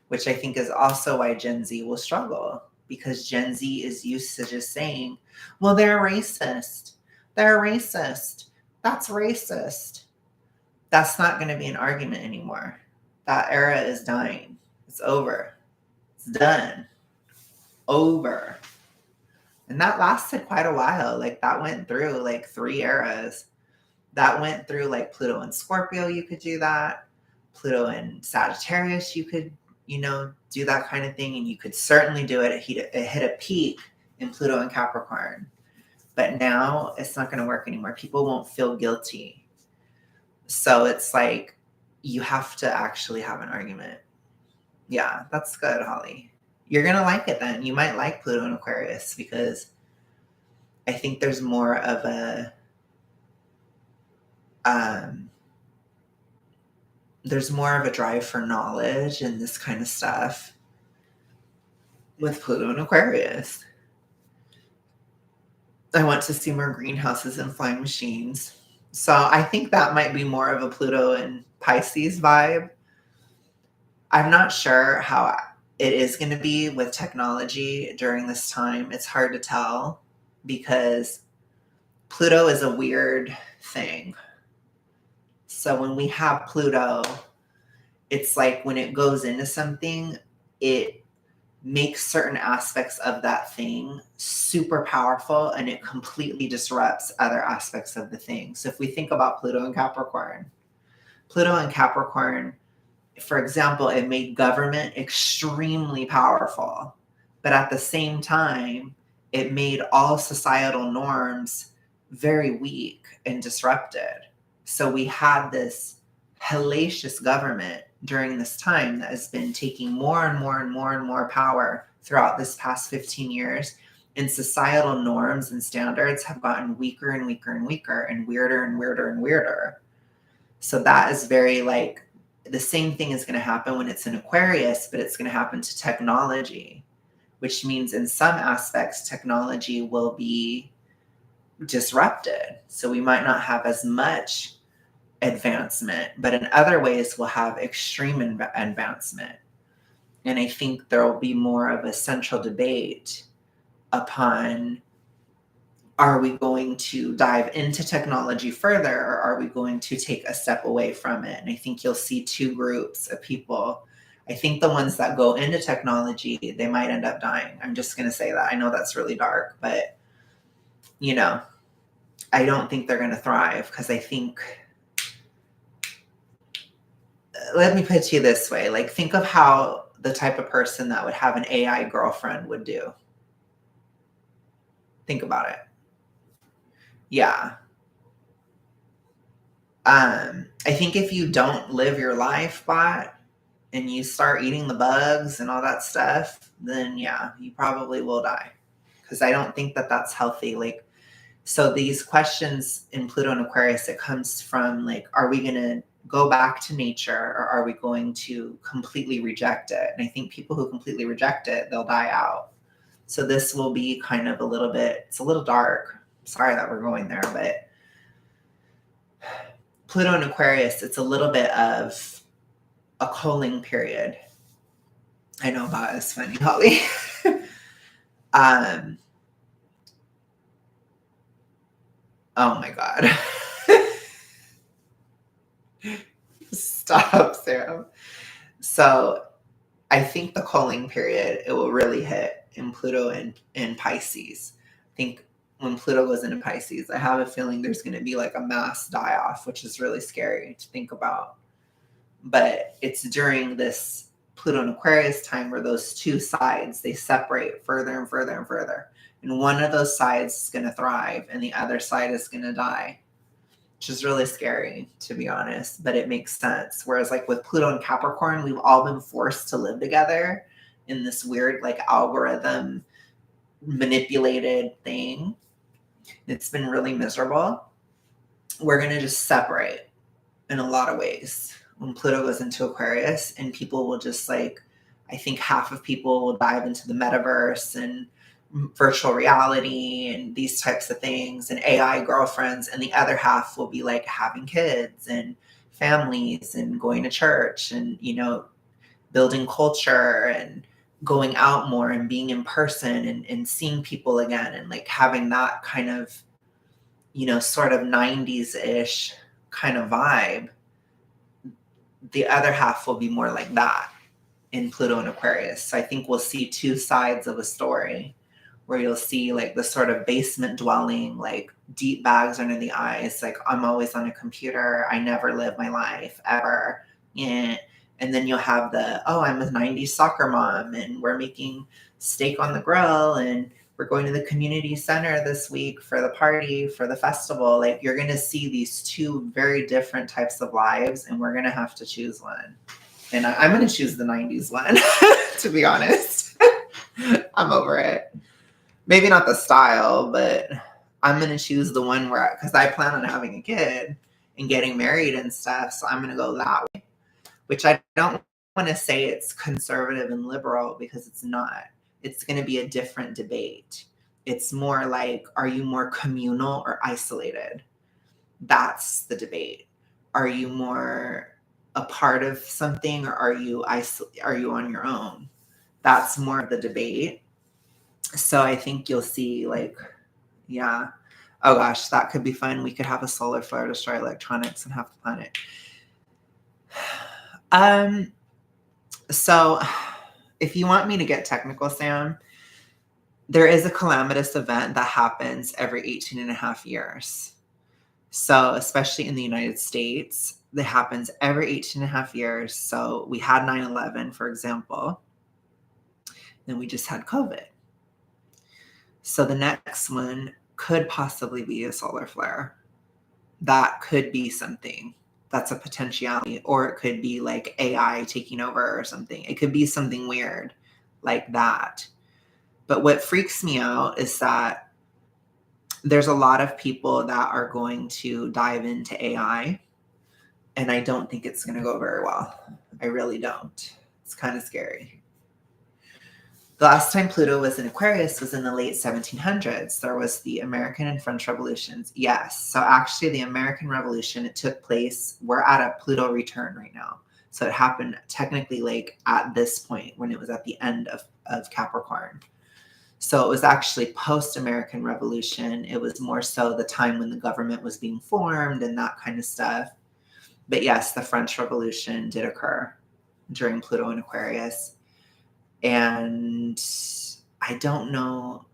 which I think is also why Gen Z will struggle, because Gen Z is used to just saying, well, they're racist. They're racist. That's racist. That's not going to be an argument anymore. That era is dying. It's over. It's done. Over. And that lasted quite a while. Like that went through like 3 eras. That went through like Pluto and Scorpio, you could do that. Pluto and Sagittarius, you could, do that kind of thing. And you could certainly do it. It hit a peak in Pluto and Capricorn. But now it's not going to work anymore. People won't feel guilty. So it's like you have to actually have an argument. Yeah, that's good, Holly. You're going to like it then. You might like Pluto and Aquarius because I think there's more of a drive for knowledge and this kind of stuff with Pluto and Aquarius. I want to see more greenhouses and flying machines. So I think that might be more of a Pluto and Pisces vibe. I'm not sure how it is going to be with technology during this time. It's hard to tell because Pluto is a weird thing. So when we have Pluto, it's like when it goes into something, it makes certain aspects of that thing super powerful and it completely disrupts other aspects of the thing. So if we think about Pluto and Capricorn, for example, it made government extremely powerful, but at the same time, it made all societal norms very weak and disrupted. So we had this hellacious government during this time that has been taking more and more and more and more power throughout this past 15 years. And societal norms and standards have gotten weaker and weaker and weaker and weirder and weirder and weirder. So that is very like the same thing is going to happen when it's in Aquarius, but it's going to happen to technology, which means in some aspects, technology will be disrupted. So we might not have as much advancement, but in other ways we'll have extreme advancement. And I think there will be more of a central debate upon, are we going to dive into technology further or are we going to take a step away from it? And I think you'll see 2 groups of people. I think the ones that go into technology, they might end up dying. I'm just going to say that. I know that's really dark, but I don't think they're going to thrive because I think, let me put it to you this way. Like, think of how the type of person that would have an AI girlfriend would do. Think about it. Yeah. I think if you don't live your life, bot, and you start eating the bugs and all that stuff, then yeah, you probably will die. Because I don't think that that's healthy. Like, so these questions in Pluto and Aquarius, it comes from like, are we going to go back to nature, or are we going to completely reject it? And I think people who completely reject it, they'll die out. So this will be kind of a little bit, it's a little dark. Sorry that we're going there, but Pluto and Aquarius, it's a little bit of a culling period. I know that is funny, Holly. Oh my God. Stop, Sarah. So I think the culling period, it will really hit in Pluto and Pisces. I think when Pluto goes into Pisces, I have a feeling there's going to be like a mass die off, which is really scary to think about. But it's during this Pluto and Aquarius time where those two sides, they separate further and further and further. And one of those sides is going to thrive and the other side is going to die, which is really scary, to be honest, but it makes sense. Whereas like with Pluto and Capricorn, we've all been forced to live together in this weird like algorithm manipulated thing. It's been really miserable. We're going to just separate in a lot of ways when Pluto goes into Aquarius, and people will just like, I think half of people will dive into the metaverse and virtual reality and these types of things and AI girlfriends, and the other half will be like having kids and families and going to church and, you know, building culture and going out more and being in person and seeing people again and like having that kind of, you know, sort of 90s-ish kind of vibe. The other half will be more like that in Pluto and Aquarius. So I think we'll see two sides of a story where you'll see like the sort of basement dwelling, like deep bags under the eyes, like I'm always on a computer, I never live my life ever. Yeah. And then you'll have the, oh, I'm a 90s soccer mom and we're making steak on the grill and we're going to the community center this week for the party, for the festival. Like you're going to see these two very different types of lives, and we're going to have to choose one. And I'm going to choose the 90s one, to be honest. I'm over it. Maybe not the style, but I'm going to choose the one where, because I plan on having a kid and getting married and stuff. So I'm going to go that way, which I don't want to say it's conservative and liberal, because it's not. It's going to be a different debate. It's more like, are you more communal or isolated? That's the debate. Are you more a part of something, or are you on your own? That's more of the debate. So I think you'll see like, yeah. Oh gosh, that could be fun. We could have a solar flare destroy electronics and half the planet. So if you want me to get technical, Sam, there is a calamitous event that happens every 18 and a half years. So especially in the United States, that happens every 18 and a half years. So we had 9/11, for example. Then we just had COVID. So the next one could possibly be a solar flare. That could be something. That's a potentiality. Or it could be like AI taking over or something. It could be something weird like that. But what freaks me out is that there's a lot of people that are going to dive into AI, and I don't think it's going to go very well. I really don't. It's kind of scary. The last time Pluto was in Aquarius was in the late 1700s. There was the American and French Revolutions. Yes. So actually the American Revolution, it took place, we're at a Pluto return right now. So it happened technically like at this point when it was at the end of Capricorn. So it was actually post-American Revolution. It was more so the time when the government was being formed and that kind of stuff. But yes, the French Revolution did occur during Pluto and Aquarius. And I don't know,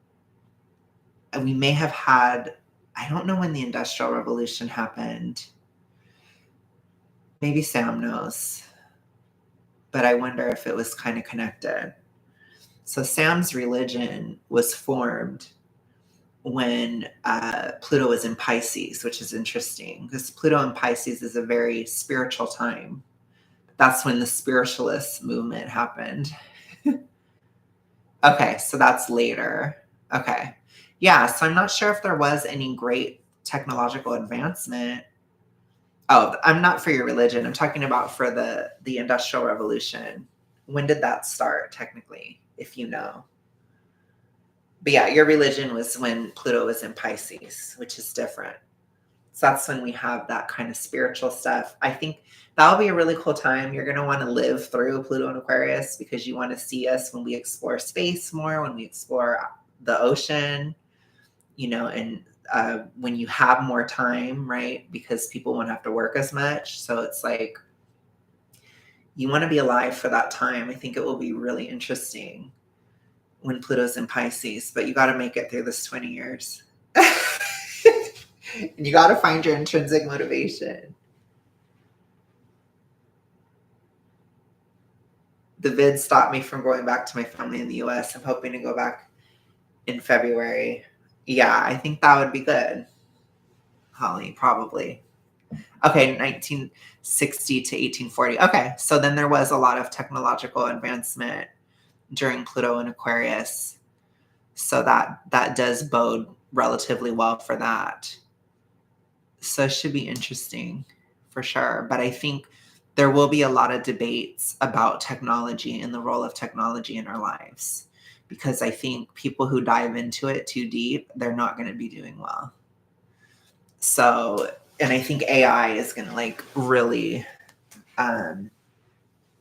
we may have had, I don't know when the Industrial Revolution happened. Maybe Sam knows, but I wonder if it was kind of connected. So Sam's religion was formed when Pluto was in Pisces, which is interesting because Pluto in Pisces is a very spiritual time. That's when the spiritualist movement happened. Okay, so that's later. Okay. Yeah, so I'm not sure if there was any great technological advancement. Oh, I'm not for your religion. I'm talking about for the Industrial Revolution. When did that start technically, if you know? But yeah, your religion was when Pluto was in Pisces, which is different. So that's when we have that kind of spiritual stuff. I think that'll be a really cool time. You're going to want to live through Pluto and Aquarius because you want to see us when we explore space more, when we explore the ocean, and when you have more time, right? Because people won't have to work as much. So it's like you want to be alive for that time. I think it will be really interesting when Pluto's in Pisces, but you got to make it through this 20 years. And you got to find your intrinsic motivation. The vid stopped me from going back to my family in the US. I'm hoping to go back in February. Yeah, I think that would be good. Holly, probably. Okay, 1960 to 1840. Okay, so then there was a lot of technological advancement during Pluto and Aquarius. So that does bode relatively well for that. So it should be interesting for sure. But I think there will be a lot of debates about technology and the role of technology in our lives. Because I think people who dive into it too deep, they're not going to be doing well. So, and I think AI is going to really,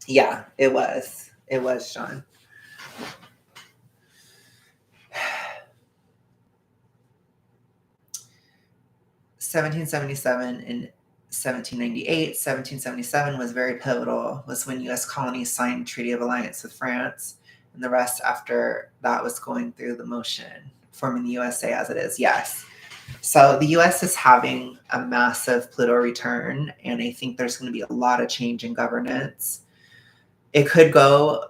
yeah, it was, Sean. 1777 and 1798. 1777 was very pivotal, was when U.S. colonies signed Treaty of Alliance with France, and the rest after that was going through the motion, forming the USA as it is. Yes. So the U.S. is having a massive Pluto return, and I think there's going to be a lot of change in governance. It could go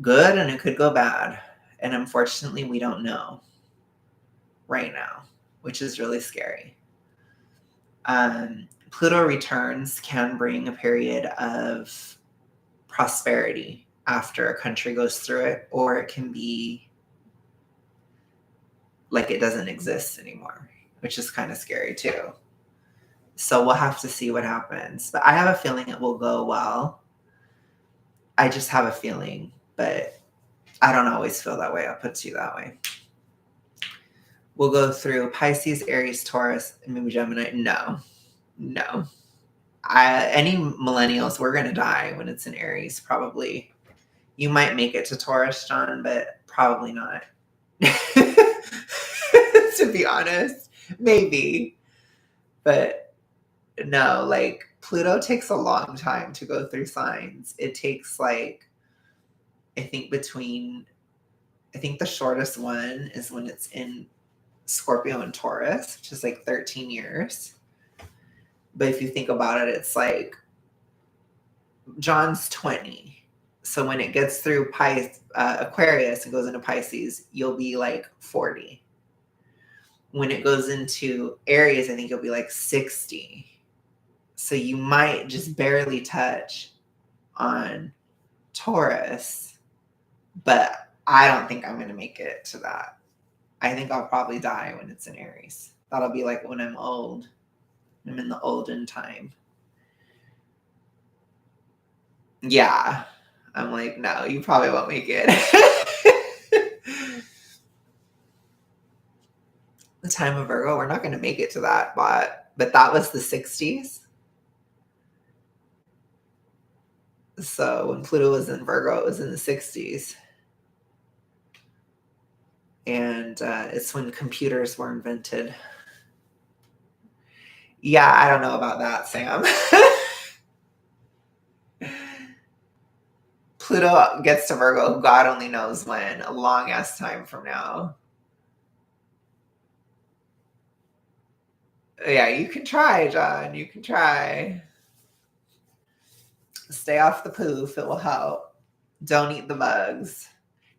good and it could go bad, and unfortunately we don't know right now, which is really scary. Pluto returns can bring a period of prosperity after a country goes through it, or it can be like it doesn't exist anymore, which is kind of scary too. So we'll have to see what happens. But I have a feeling it will go well. I just have a feeling, but I don't always feel that way. I'll put it to you that way. We'll go through Pisces, Aries, Taurus, and maybe Gemini. No. Any millennials, we're going to die when it's in Aries, probably. You might make it to Taurus, John, but probably not. To be honest, maybe. But no, Pluto takes a long time to go through signs. It takes I think the shortest one is when it's in Scorpio and Taurus, which is 13 years. But if you think about it, it's John's 20. So when it gets through Aquarius and goes into Pisces, you'll be 40. When it goes into Aries, I think you'll be 60. So you might just barely touch on Taurus, but I don't think I'm going to make it to that. I think I'll probably die when it's in Aries. That'll be when I'm old. I'm in the olden time. Yeah. I'm no, you probably won't make it. The time of Virgo, we're not going to make it to that, but that was the 60s. So when Pluto was in Virgo, it was in the 60s. And it's when computers were invented. Yeah, I don't know about that, Sam. Pluto gets to Virgo, God only knows when, a long ass time from now. Yeah, you can try, John. You can try. Stay off the poof. It will help. Don't eat the bugs.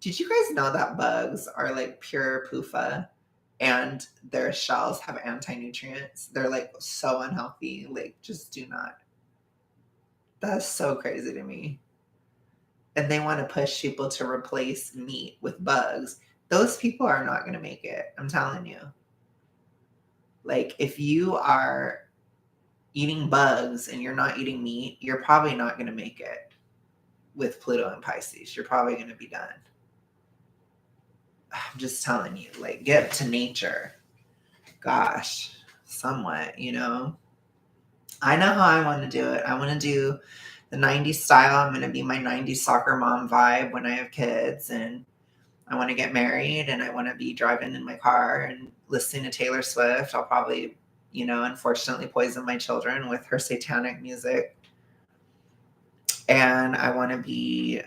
Did you guys know that bugs are pure PUFA and their shells have anti-nutrients? They're so unhealthy. Just do not. That's so crazy to me. And they want to push people to replace meat with bugs. Those people are not going to make it. I'm telling you. Like, if you are eating bugs and you're not eating meat, you're probably not going to make it with Pluto and Pisces. You're probably going to be done. I'm just telling you, like, get to nature. Gosh, somewhat, you know. I know how I want to do it. I want to do the 90s style. I'm going to be my 90s soccer mom vibe when I have kids, and I want to get married, and I want to be driving in my car and listening to Taylor Swift. I'll probably, unfortunately poison my children with her satanic music. And I want to be,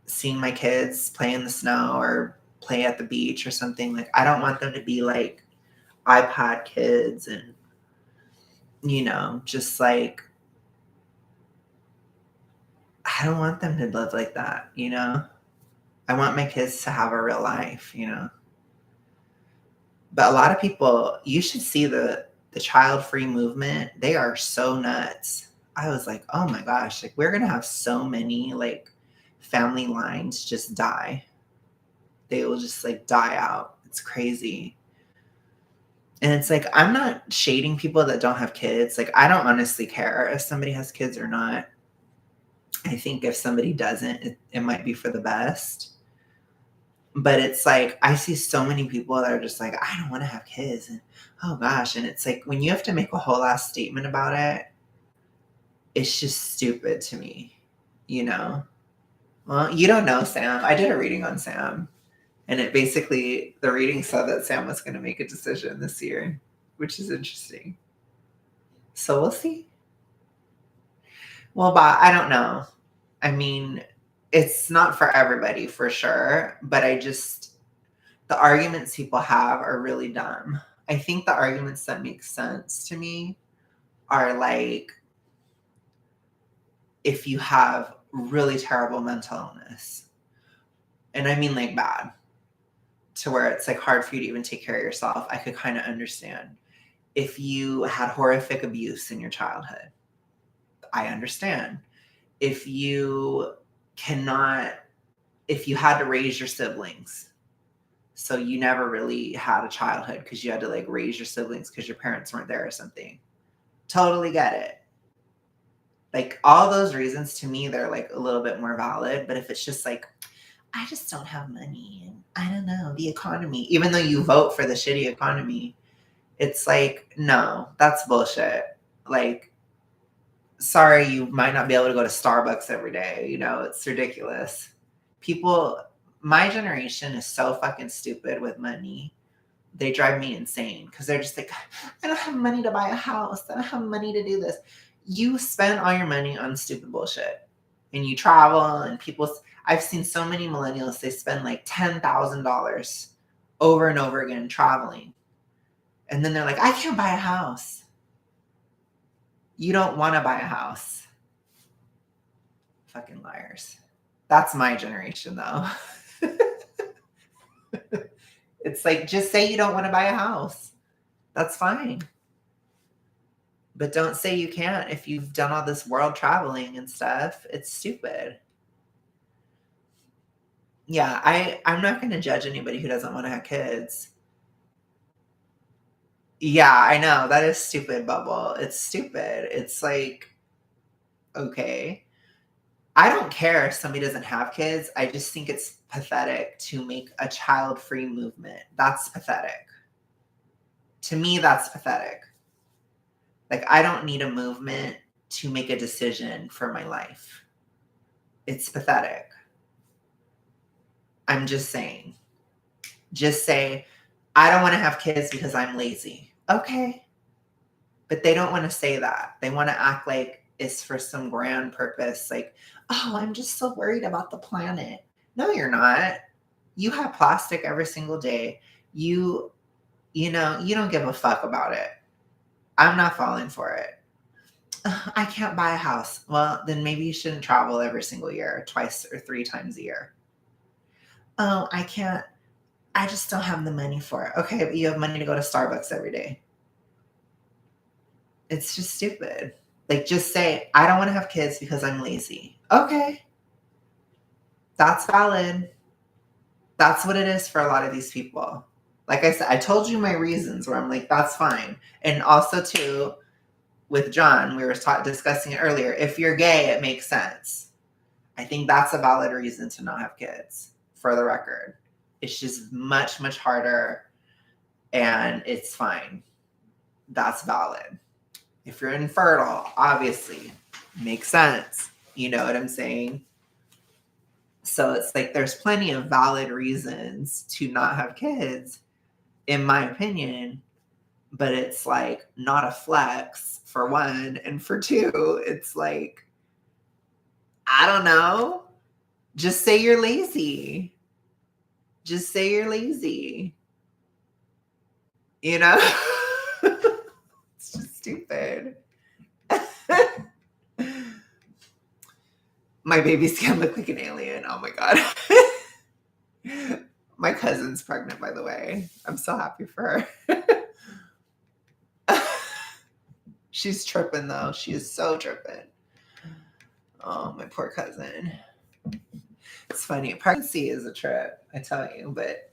seeing my kids play in the snow or play at the beach or something. Like, I don't want them to be like iPod kids and, just like, I don't want them to live like that, I want my kids to have a real life, But a lot of people, you should see the child-free movement. They are so nuts. I was like, oh my gosh, like we're gonna have so many like family lines just die. They will just like die out. It's crazy. And it's like, I'm not shading people that don't have kids. Like, I don't honestly care if somebody has kids or not. I think if somebody doesn't, it might be for the best. But it's like, I see so many people that are just like, I don't want to have kids. And oh gosh. And it's like, when you have to make a whole ass statement about it, it's just stupid to me, Well, you don't know Sam. I did a reading on Sam. And the reading said that Sam was going to make a decision this year, which is interesting. So we'll see. Well, but I don't know. I mean, it's not for everybody for sure, but the arguments people have are really dumb. I think the arguments that make sense to me are like, if you have really terrible mental illness, and I mean like bad, to where it's like hard for you to even take care of yourself, I could kind of understand. If you had horrific abuse in your childhood, I understand. If you had to raise your siblings, so you never really had a childhood because you had to like raise your siblings because your parents weren't there or something, totally get it. Like, all those reasons, to me, they're like a little bit more valid. But if it's just like, I just don't have money and I don't know, the economy, even though you vote for the shitty economy, it's like, no, that's bullshit. Like, sorry, you might not be able to go to Starbucks every day. It's ridiculous. My generation is so fucking stupid with money. They drive me insane because they're just like, I don't have money to buy a house. I don't have money to do this. You spend all your money on stupid bullshit, and you travel, and I've seen so many millennials, they spend like $10,000 over and over again traveling. And then they're like, I can't buy a house. You don't want to buy a house. Fucking liars. That's my generation though. It's like, just say you don't want to buy a house. That's fine. But don't say you can't if you've done all this world traveling and stuff. It's stupid. Yeah, I'm not going to judge anybody who doesn't want to have kids. Yeah, I know. That is stupid, Bubble. It's stupid. It's like, okay. I don't care if somebody doesn't have kids. I just think it's pathetic to make a child-free movement. That's pathetic. To me, that's pathetic. Like, I don't need a movement to make a decision for my life. It's pathetic. I'm just saying. Just say, I don't want to have kids because I'm lazy. Okay. But they don't want to say that. They want to act like it's for some grand purpose. Like, oh, I'm just so worried about the planet. No, you're not. You have plastic every single day. You don't give a fuck about it. I'm not falling for it. I can't buy a house. Well, then maybe you shouldn't travel every single year, twice or 3 times a year. Oh, I can't. I just don't have the money for it. Okay, but you have money to go to Starbucks every day. It's just stupid. Like, just say, I don't want to have kids because I'm lazy. Okay, that's valid. That's what it is for a lot of these people. Like I said, I told you my reasons where I'm like, that's fine. And also, too, with John, we were discussing it earlier. If you're gay, it makes sense. I think that's a valid reason to not have kids, for the record. It's just much, much harder, and it's fine. That's valid. If you're infertile, obviously, makes sense. You know what I'm saying? So it's like there's plenty of valid reasons to not have kids, in my opinion, but it's like not a flex for one. And for two, it's like, I don't know. Just say you're lazy. Just say you're lazy. You know? It's just stupid. My baby's gonna look like an alien. Oh my God. My cousin's pregnant, by the way. I'm so happy for her. She's tripping, though. She is so tripping. Oh, my poor cousin. It's funny. Pregnancy is a trip, I tell you. But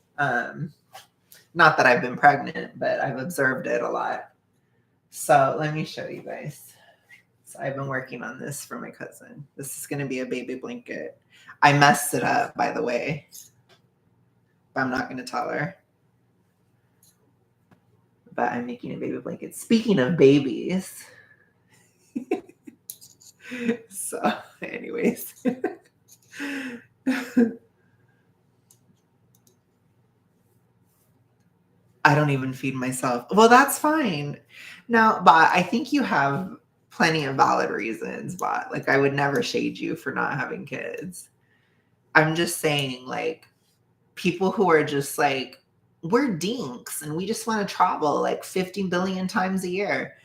not that I've been pregnant, but I've observed it a lot. So let me show you guys. So I've been working on this for my cousin. This is going to be a baby blanket. I messed it up, by the way. But I'm not going to tell her. But I'm making a baby blanket. Speaking of babies. So, anyways. I don't even feed myself. Well, that's fine. No, but I think you have plenty of valid reasons, but like I would never shade you for not having kids. I'm just saying, like, people who are just like, we're dinks and we just want to travel like 50 billion times a year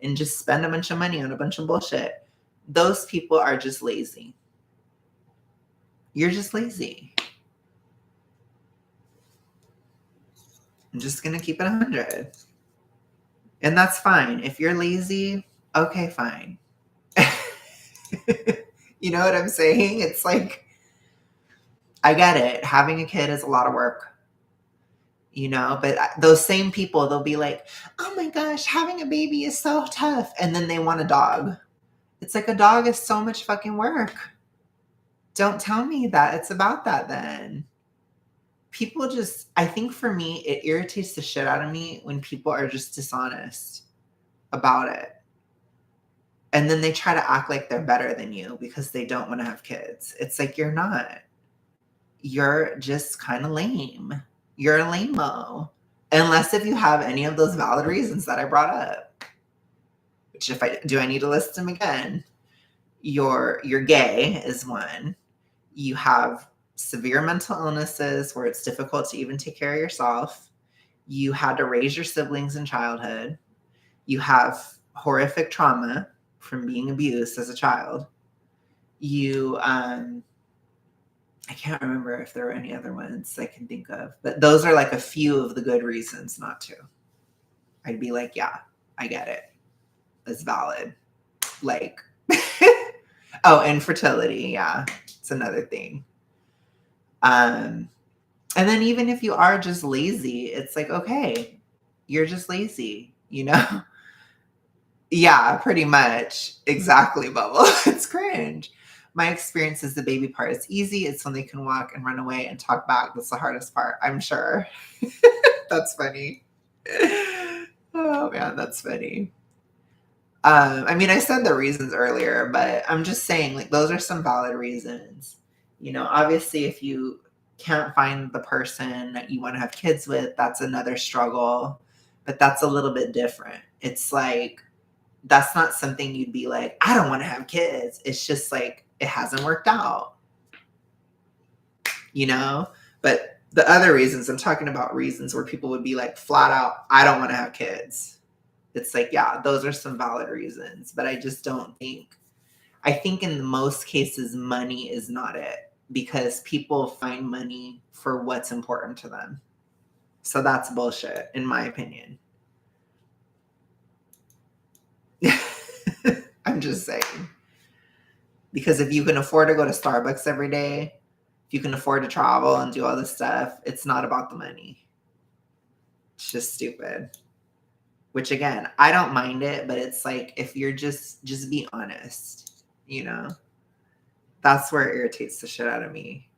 and just spend a bunch of money on a bunch of bullshit. Those people are just lazy. You're just lazy. I'm just going to keep it 100. And that's fine. If you're lazy, okay, fine. You know what I'm saying? It's like, I get it. Having a kid is a lot of work, you know, but those same people, they'll be like, oh my gosh, having a baby is so tough. And then they want a dog. It's like, a dog is so much fucking work. Don't tell me that it's about that then. People just, I think for me, it irritates the shit out of me when people are just dishonest about it. And then they try to act like they're better than you because they don't want to have kids. It's like, you're not. You're just kind of lame. You're a lame-o. Unless if you have any of those valid reasons that I brought up. Which I need to list them again. You're gay is one. You have severe mental illnesses where it's difficult to even take care of yourself. You had to raise your siblings in childhood. You have horrific trauma from being abused as a child. You, I can't remember if there were any other ones I can think of, but those are like a few of the good reasons not to. I'd be like, yeah, I get it. It's valid. Like, oh, infertility. Yeah, it's another thing. And then even if you are just lazy, it's like, okay, you're just lazy, you know? Yeah, pretty much. Exactly, Bubble. It's cringe. My experience is the baby part is easy. It's when they can walk and run away and talk back. That's the hardest part, I'm sure. That's funny. Oh, man, that's funny. I mean, I said the reasons earlier, but I'm just saying, like, those are some valid reasons. You know, obviously, if you can't find the person that you want to have kids with, that's another struggle, but that's a little bit different. It's like, that's not something you'd be like, I don't want to have kids. It's just like, it hasn't worked out, you know? But the other reasons, I'm talking about reasons where people would be like, flat out, I don't want to have kids. It's like, yeah, those are some valid reasons, but I just don't think, I think in most cases, money is not it because people find money for what's important to them. So that's bullshit, in my opinion. I'm I'm just saying. Because if you can afford to go to Starbucks every day, if you can afford to travel and do all this stuff, it's not about the money. It's just stupid. Which again, I don't mind it, but it's like, if you're just be honest, you know? That's where it irritates the shit out of me.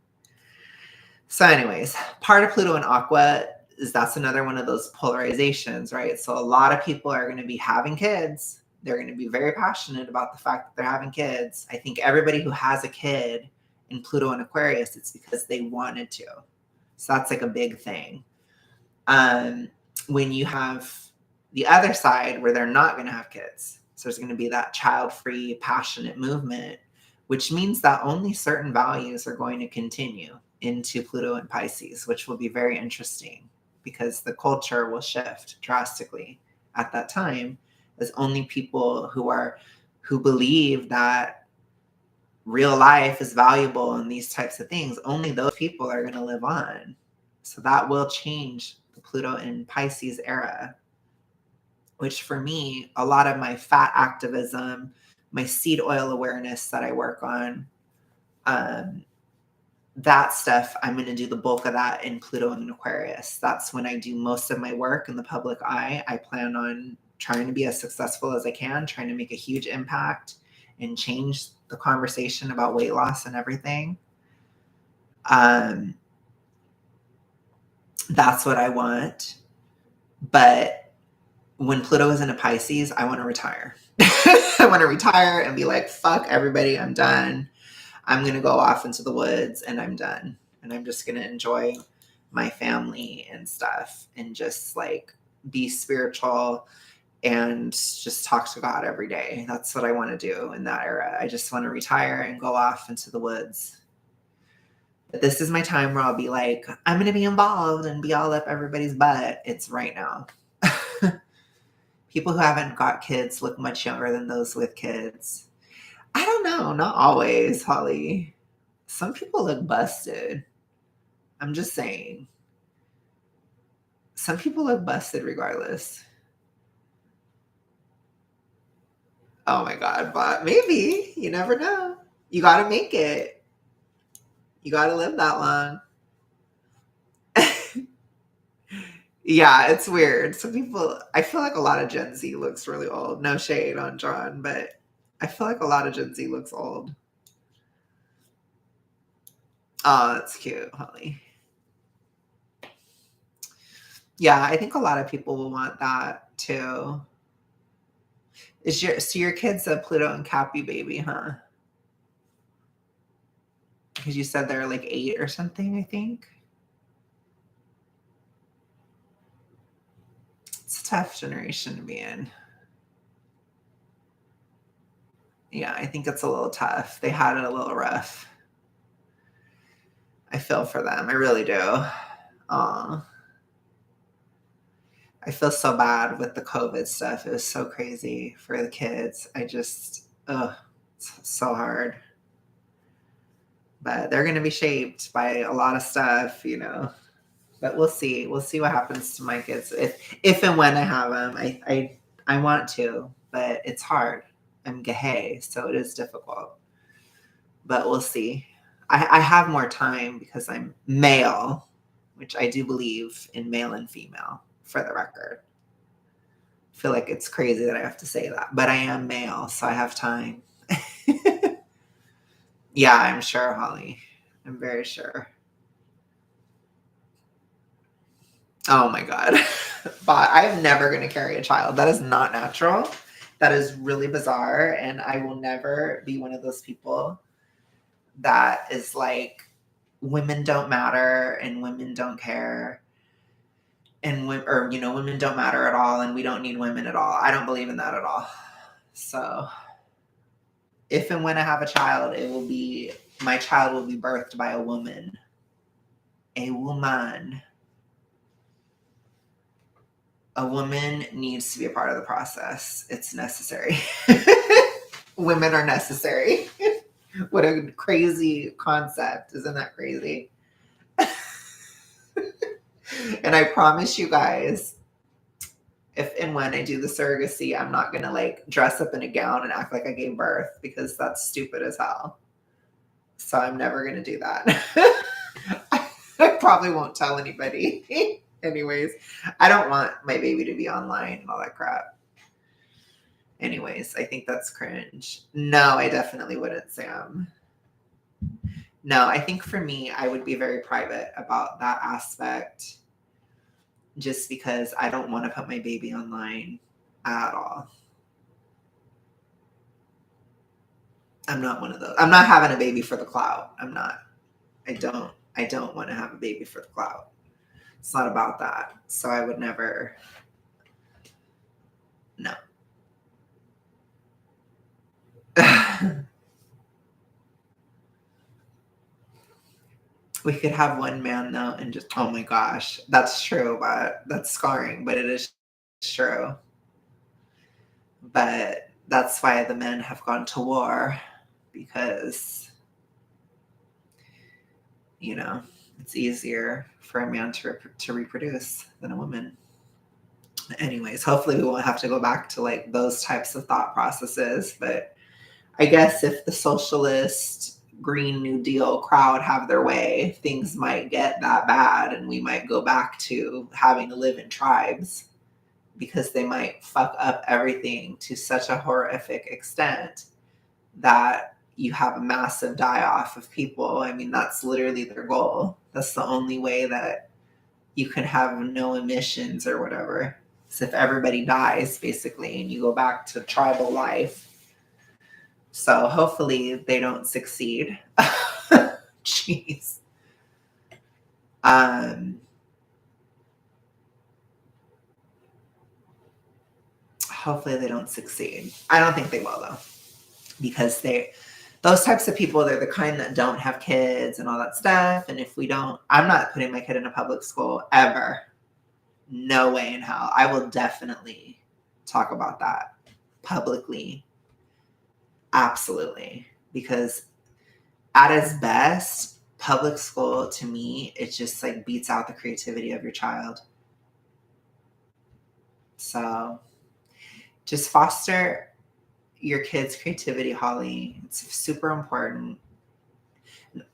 So anyways, part of Pluto and Aqua is that's another one of those polarizations, right? So a lot of people are going to be having kids. They're going to be very passionate about the fact that they're having kids. I think everybody who has a kid in Pluto and Aquarius, it's because they wanted to. So that's like a big thing. When you have the other side where they're not going to have kids, so there's going to be that child-free, passionate movement, which means that only certain values are going to continue into Pluto and Pisces, which will be very interesting because the culture will shift drastically at that time, as only people who believe that real life is valuable and these types of things, only those people are going to live on. So that will change the Pluto and Pisces era, which for me, a lot of my fat activism, my seed oil awareness that I work on, that stuff, I'm going to do the bulk of that in Pluto and Aquarius. That's when I do most of my work in the public eye. I plan on trying to be as successful as I can, trying to make a huge impact and change the conversation about weight loss and everything. That's what I want. But when Pluto is in a Pisces, I want to retire. I want to retire and be like, fuck everybody, I'm done. I'm going to go off into the woods and I'm done. And I'm just going to enjoy my family and stuff and just like be spiritual and just talk to God every day. That's what I want to do in that era. I just want to retire and go off into the woods. But this is my time where I'll be like, I'm going to be involved and be all up everybody's butt. It's right now. People who haven't got kids look much younger than those with kids. I don't know. Not always, Holly. Some people look busted. I'm just saying. Some people look busted regardless. Oh my God, but maybe. You never know. You got to make it. You got to live that long. Yeah, it's weird. Some people, I feel like a lot of Gen Z looks really old. No shade on John, but I feel like a lot of Gen Z looks old. Oh, that's cute, Holly. Yeah, I think a lot of people will want that too. So your kid's a Pluto and Cappy baby, huh? Because you said they're like 8 or something, I think. It's a tough generation to be in. Yeah, I think it's a little tough. They had it a little rough. I feel for them. I really do. Aw. I feel so bad with the COVID stuff. It was so crazy for the kids. It's so hard. But they're going to be shaped by a lot of stuff, you know. But we'll see. We'll see what happens to my kids if and when I have them. I want to, but it's hard. I'm gay, so it is difficult. But we'll see. I have more time because I'm male, which I do believe in male and female, for the record. I feel like it's crazy that I have to say that, but I am male, so I have time. Yeah, I'm sure, Holly. I'm very sure. Oh my God. But I am never going to carry a child. That is not natural. That is really bizarre. And I will never be one of those people that is like, women don't matter and women don't care. And women don't matter at all and we don't need women at all. I don't believe in that at all. So if and when I have a child, my child will be birthed by a woman. A woman. A woman needs to be a part of the process. It's necessary. Women are necessary. What a crazy concept. Isn't that crazy? And I promise you guys, if and when I do the surrogacy, I'm not going to like dress up in a gown and act like I gave birth because that's stupid as hell. So I'm never going to do that. I probably won't tell anybody. Anyways, I don't want my baby to be online and all that crap. Anyways, I think that's cringe. No, I definitely wouldn't, Sam. No, I think for me, I would be very private about that aspect just because I don't want to put my baby online at all. I'm not one of those. I'm not having a baby for the clout. I'm not. I don't want to have a baby for the clout. It's not about that. So I would never. No. We could have one man though and just, oh my gosh, that's true, but that's scarring, but it is true. But that's why the men have gone to war, because, you know, it's easier for a man to reproduce than a woman. Anyways, hopefully we won't have to go back to like those types of thought processes. But I guess if the socialist Green New Deal crowd have their way, things might get that bad and we might go back to having to live in tribes because they might fuck up everything to such a horrific extent that you have a massive die-off of people. I mean, that's literally their goal. That's the only way that you can have no emissions or whatever. So if everybody dies, basically, and you go back to tribal life. So hopefully they don't succeed. Jeez. Hopefully they don't succeed. I don't think they will though, because those types of people, they're the kind that don't have kids and all that stuff. And if we don't, I'm not putting my kid in a public school ever. No way in hell. I will definitely talk about that publicly. Absolutely. Because at its best, public school to me, it just like beats out the creativity of your child. So just foster your kids' creativity, Holly. It's super important.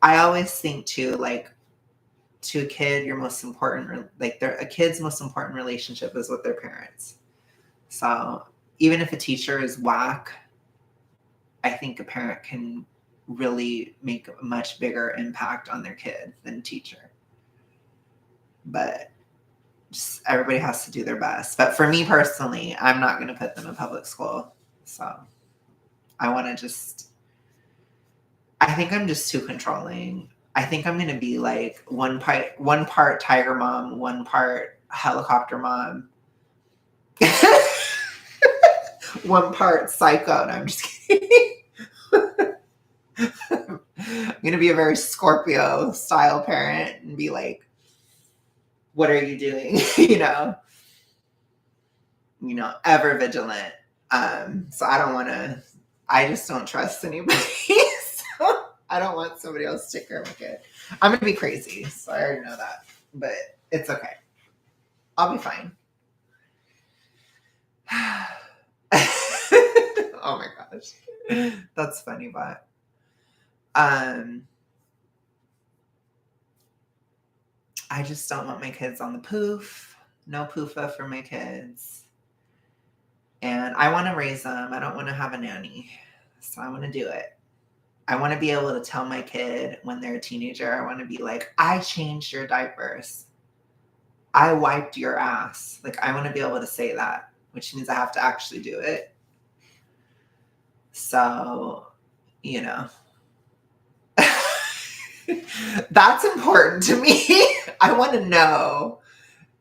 I always think too, like, to a kid, your most important, like, a kid's most important relationship is with their parents. So even if a teacher is whack, I think a parent can really make a much bigger impact on their kid than a teacher. But just everybody has to do their best. But for me personally, I'm not going to put them in public school. So I want to just, I think I'm just too controlling. I think I'm going to be like one part tiger mom, one part helicopter mom. One part psycho. No, I'm just kidding. I'm going to be a very Scorpio style parent and be like, what are you doing? Ever vigilant. So I just don't trust anybody. So I don't want somebody else to take care of my kid. I'm going to be crazy. So I already know that, but it's okay. I'll be fine. Oh my gosh. That's funny, but I just don't want my kids on the poof. No poofa for my kids. And I want to raise them. I don't want to have a nanny. So I want to do it. I want to be able to tell my kid when they're a teenager, I want to be like, I changed your diapers. I wiped your ass. Like, I want to be able to say that, which means I have to actually do it. So, that's important to me. I want to know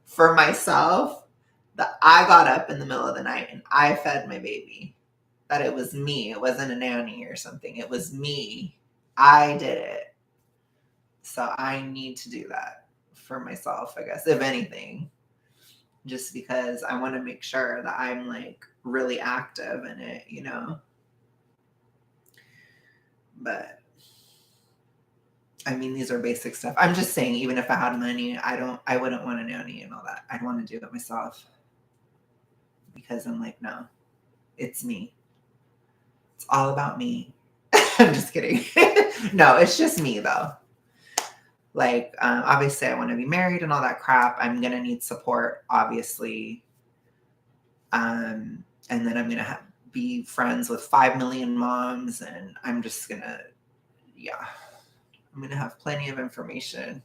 for myself that I got up in the middle of the night and I fed my baby, that it was me. It wasn't a nanny or something. It was me. I did it. So I need to do that for myself, I guess, if anything, just because I want to make sure that I'm like really active in it, But I mean, these are basic stuff. I'm just saying, even if I had money, I wouldn't want a nanny and all that. I'd want to do it myself. because I'm like, no, it's me. It's all about me. I'm just kidding. No, it's just me though. Like, obviously I want to be married and all that crap. I'm going to need support, obviously. And then I'm going to be friends with 5 million moms, and I'm just going to, yeah, I'm going to have plenty of information.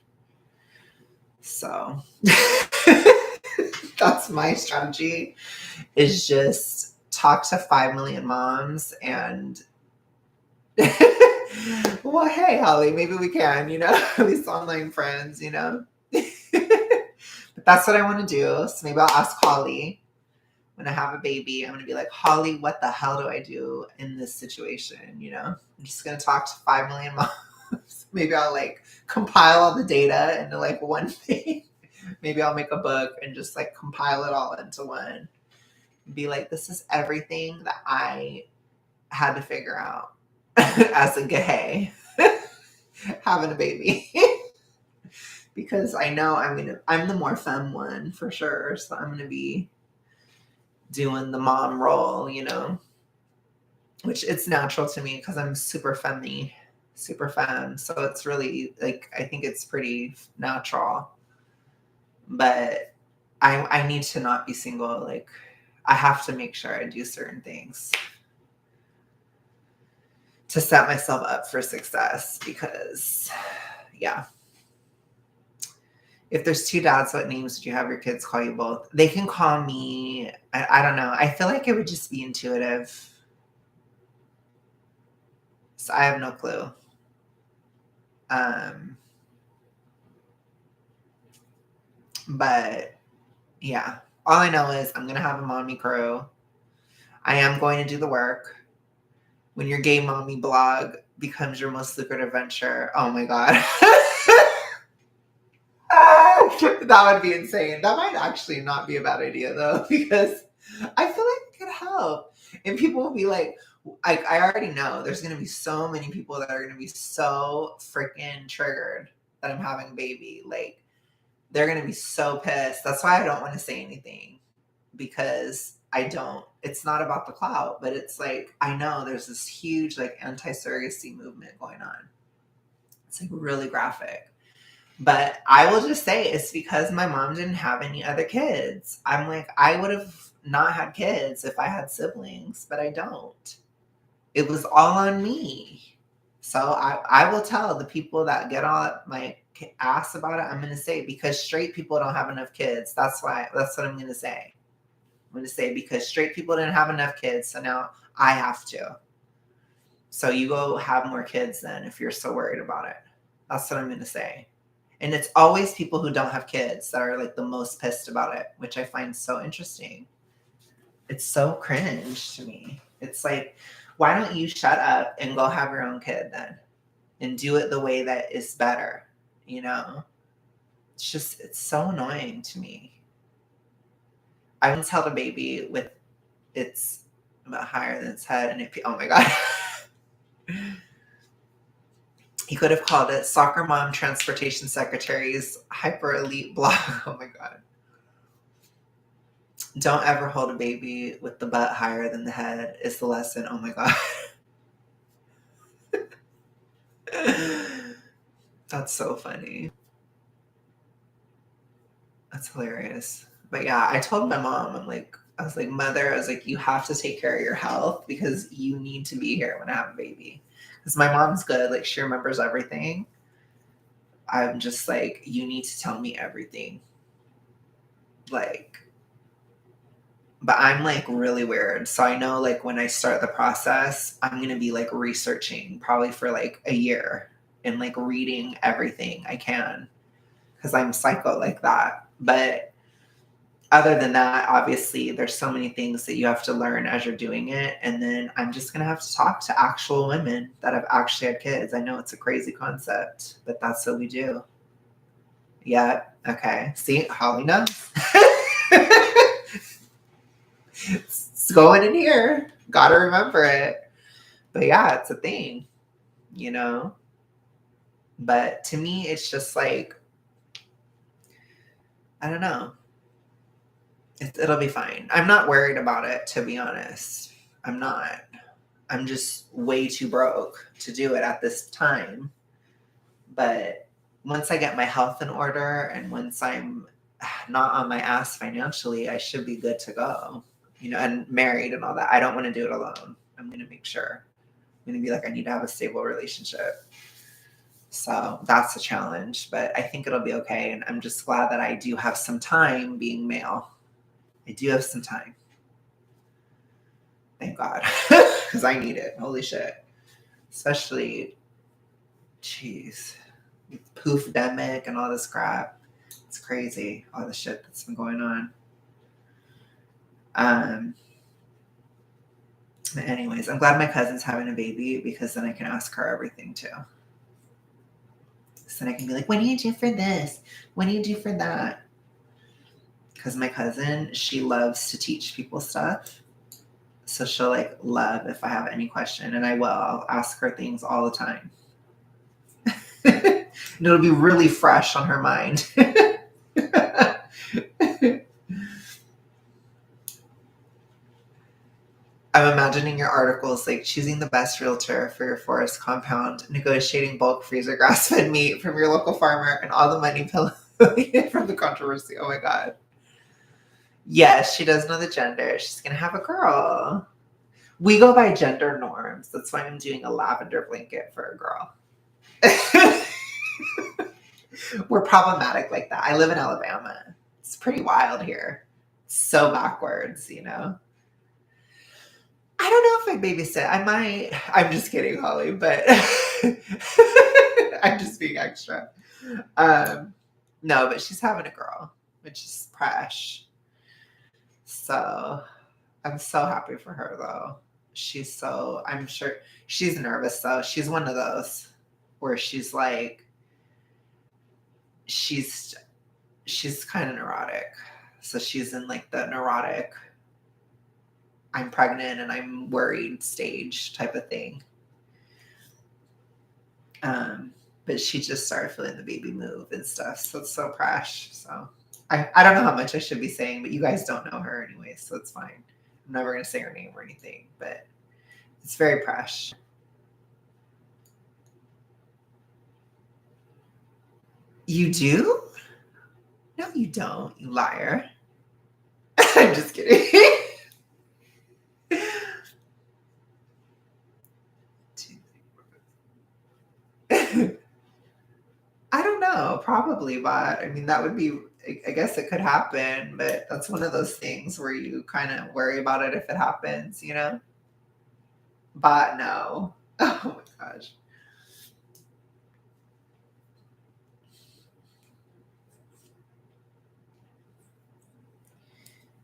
So that's my strategy, is just talk to 5 million moms and well, hey, Holly, maybe we can, at least online friends, But that's what I want to do. So maybe I'll ask Holly when I have a baby. I'm going to be like, Holly, what the hell do I do in this situation? I'm just going to talk to 5 million moms. Maybe I'll like compile all the data into like one thing. Maybe I'll make a book and just like compile it all into one. Be like, this is everything that I had to figure out as a gay having a baby. Because I know I'm the more femme one for sure. So I'm gonna be doing the mom role, which it's natural to me because I'm super femme. So it's really like, I think it's pretty natural. But I need to not be single. Like, I have to make sure I do certain things to set myself up for success, because yeah. If there's 2 dads, what names would you have your kids call you both? They can call me, I don't know. I feel like it would just be intuitive. So I have no clue. But yeah, all I know is I'm going to have a mommy crew. I am going to do the work. When your gay mommy blog becomes your most lucrative venture, oh my God. That would be insane. That might actually not be a bad idea though, because I feel like it could help. And people will be like, I already know there's going to be so many people that are going to be so freaking triggered that I'm having a baby. Like, they're going to be so pissed. That's why I don't want to say anything, because it's not about the clout, but it's like, I know there's this huge like anti-surrogacy movement going on. It's like really graphic. But I will just say it's because my mom didn't have any other kids. I'm like, I would have not had kids if I had siblings, but I don't. It was all on me. So I will tell the people that get all my ass about it, I'm going to say, because straight people don't have enough kids. That's what I'm going to say. I'm going to say, because straight people didn't have enough kids, so now I have to. So you go have more kids then if you're so worried about it. That's what I'm going to say. And it's always people who don't have kids that are like the most pissed about it, which I find so interesting. It's so cringe to me. It's like, why don't you shut up and go have your own kid then? And do it the way that is better, It's so annoying to me. I once held a baby with its about higher than its head, and oh my God. He could have called it Soccer Mom Transportation Secretary's Hyper Elite Blog. Oh my God. Don't ever hold a baby with the butt higher than the head is the lesson. Oh my God. That's so funny. That's hilarious. But yeah, I told my mom, I was like, Mother, you have to take care of your health because you need to be here when I have a baby. Because my mom's good. Like, she remembers everything. I'm just like, you need to tell me everything. Like, but I'm like really weird. So I know like when I start the process, I'm going to be like researching probably for like a year and like reading everything I can because I'm psycho like that. But other than that, obviously there's so many things that you have to learn as you're doing it. And then I'm just going to have to talk to actual women that have actually had kids. I know it's a crazy concept, but that's what we do. Yeah. Okay. See, Holly knows. It's going in here. Gotta remember it. But yeah, it's a thing, But to me, it's just like, I don't know. It'll be fine. I'm not worried about it, to be honest. I'm not. I'm just way too broke to do it at this time. But once I get my health in order and once I'm not on my ass financially, I should be good to go. And married and all that. I don't want to do it alone. I'm going to make sure. I'm going to be like, I need to have a stable relationship. So that's a challenge, but I think it'll be okay. And I'm just glad that I do have some time being male. I do have some time. Thank God. Because I need it. Holy shit. Especially, jeez, poof-demic and all this crap. It's crazy, all the shit that's been going on. But anyways, I'm glad my cousin's having a baby because then I can ask her everything too. So then I can be like, what do you do for this? What do you do for that? Because my cousin, she loves to teach people stuff. So she'll like love if I have any question, and I will. I'll ask her things all the time. And it'll be really fresh on her mind. I'm imagining your articles like choosing the best realtor for your forest compound, negotiating bulk freezer grass-fed meat from your local farmer, and all the money pillowed from the controversy. Oh my God. Yes, she does know the gender. She's going to have a girl. We go by gender norms. That's why I'm doing a lavender blanket for a girl. We're problematic like that. I live in Alabama. It's pretty wild here. So backwards, I don't know if I babysit. I might. I'm just kidding, Holly, but I'm just being extra. No, but she's having a girl, which is fresh. So I'm so happy for her, though. I'm sure she's nervous, though. She's one of those where she's like, she's kind of neurotic. So she's in like the neurotic, I'm pregnant and I'm worried stage type of thing. But she just started feeling the baby move and stuff. So it's so fresh. So I don't know how much I should be saying, but you guys don't know her anyway, so it's fine. I'm never going to say her name or anything, but it's very fresh. You do? No, you don't, you liar. I'm just kidding. I don't know, probably, but I mean, that would be, I guess it could happen, but that's one of those things where you kind of worry about it if it happens, But no. Oh my gosh.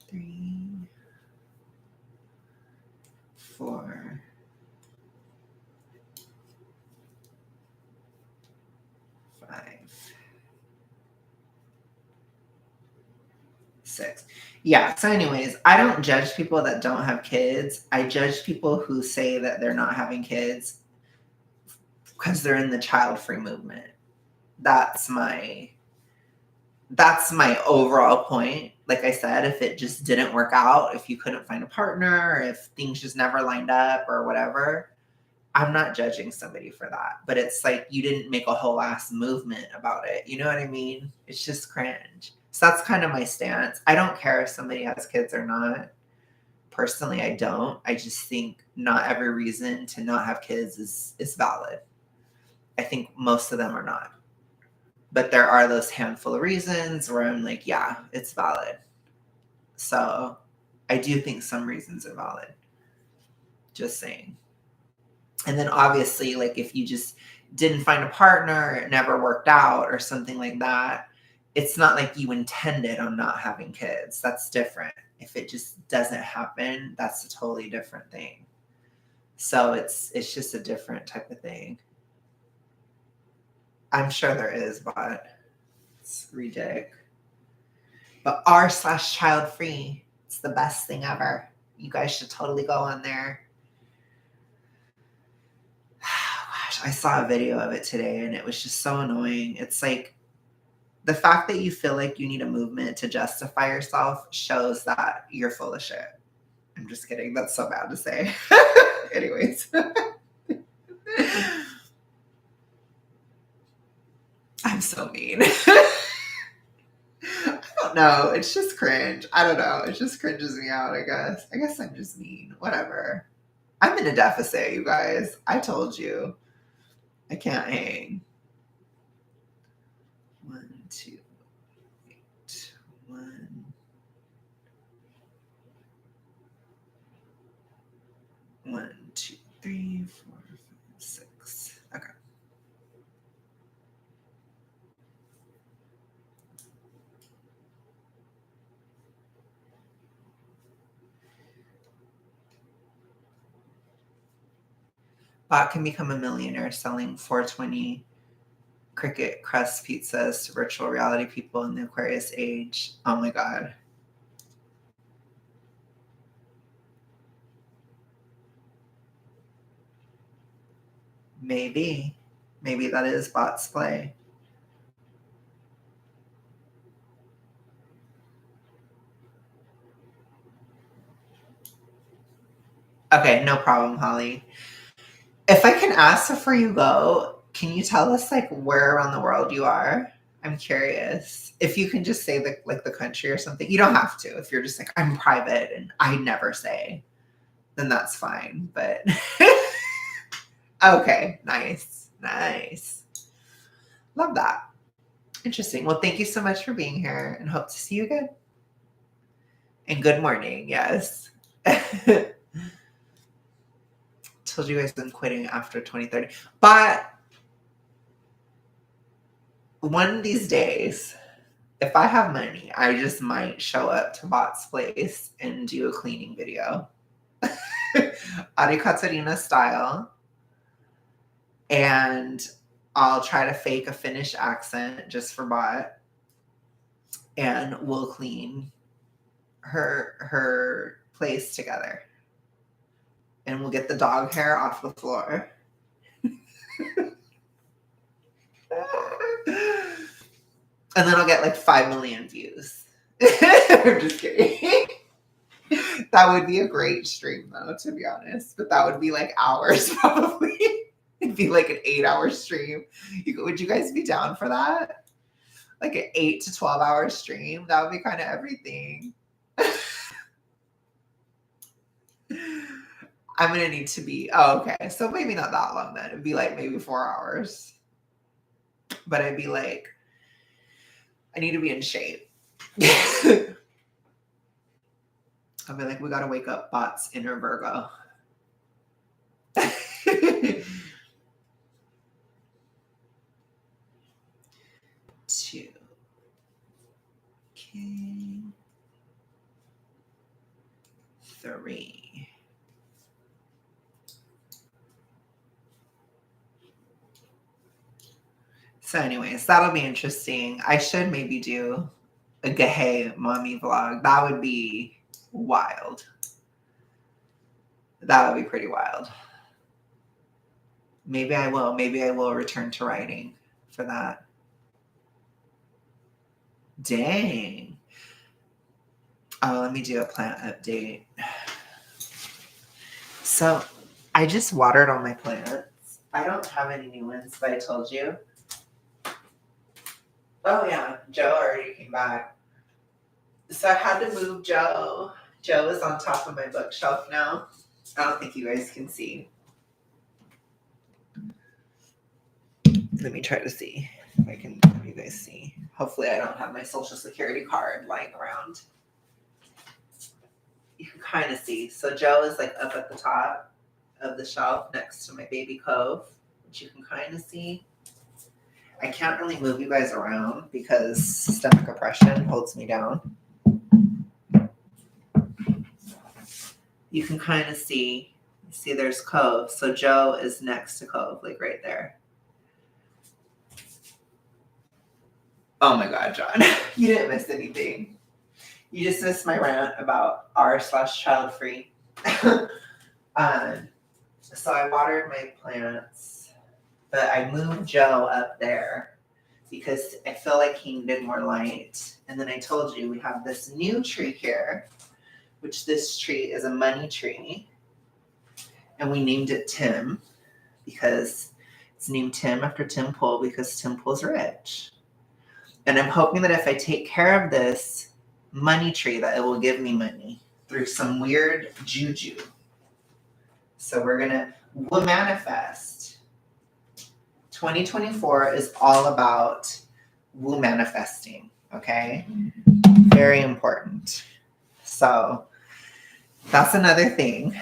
Three, 4, 5, 6. Yeah. So, anyways, I don't judge people that don't have kids. I judge people who say that they're not having kids because they're in the child-free movement. That's my overall point. Like I said, if it just didn't work out, if you couldn't find a partner, if things just never lined up or whatever, I'm not judging somebody for that. But it's like you didn't make a whole ass movement about it. You know what I mean? It's just cringe. So that's kind of my stance. I don't care if somebody has kids or not. Personally, I don't. I just think not every reason to not have kids is valid. I think most of them are not. But there are those handful of reasons where I'm like, yeah, it's valid. So I do think some reasons are valid. Just saying. And then obviously, like if you just didn't find a partner, it never worked out or something like that, it's not like you intended on not having kids. That's different. If it just doesn't happen, that's a totally different thing. So it's just a different type of thing. I'm sure there is, but it's ridiculous. But r/child free, it's the best thing ever. You guys should totally go on there. Gosh, I saw a video of it today and it was just so annoying. It's like The fact that you feel like you need a movement to justify yourself shows that you're full of shit. I'm just kidding. That's so bad to say. Anyways. I'm so mean. I don't know. It's just cringe. I don't know. It just cringes me out, I guess. I guess I'm just mean. Whatever. I'm in a deficit, you guys. I told you. I can't hang. 1, 2, 8, 1. 1, 2, 3, 4, 5, 6. Okay. Bot can become a millionaire selling 420 cricket crust pizzas to virtual reality people in the Aquarius age. Oh my God. Maybe. Maybe that is bot's play. Okay, no problem, Holly. If I can ask before you go, can you tell us like where around the world you are? I'm curious. If you can just say the country or something. You don't have to. If you're just like, I'm private and I never say, then that's fine. But okay, nice. Nice. Love that. Interesting. Well, thank you so much for being here and hope to see you again. And good morning, yes. Told you guys I'm quitting after 2030. But one of these days, if I have money, I just might show up to Bot's place and do a cleaning video. Ari Katarina style. And I'll try to fake a Finnish accent just for Bot. And we'll clean her place together. And we'll get the dog hair off the floor. And then I'll get like 5 million views. I'm just kidding. That would be a great stream though, to be honest. But that would be like hours probably. It'd be like an 8-hour stream. Would you guys be down for that? Like an 8 to 12-hour stream? That would be kind of everything. I'm going to need to be, okay. So maybe not that long then. It'd be like maybe 4 hours. But I'd be like, I need to be in shape. I'll be like, we got to wake up Bot's inner Virgo. 2. Okay. 3. So anyways, that'll be interesting. I should maybe do a Gahay mommy vlog. That would be wild. That would be pretty wild. Maybe I will. Maybe I will return to writing for that. Dang. Oh, let me do a plant update. So I just watered all my plants. I don't have any new ones, but I told you. Oh yeah, Joe already came back. So I had to move Joe. Joe is on top of my bookshelf now. I don't think you guys can see. Let me try to see if I can have you guys see. Hopefully I don't have my social security card lying around. You can kind of see. So Joe is like up at the top of the shelf next to my baby Cove, which you can kind of see. I can't really move you guys around because systemic oppression holds me down. You can kind of see there's Cove. So Joe is next to Cove, like right there. Oh my God, John, you didn't miss anything. You just missed my rant about r/child free. So I watered my plants, but I moved Joe up there because I feel like he needed more light. And then I told you we have this new tree here, which this tree is a money tree. And we named it Tim because it's named Tim after Tim Pool because Tim Pool's rich. And I'm hoping that if I take care of this money tree that it will give me money through some weird juju. So we'll manifest. 2024 is all about woo manifesting, okay? Very important. So that's another thing.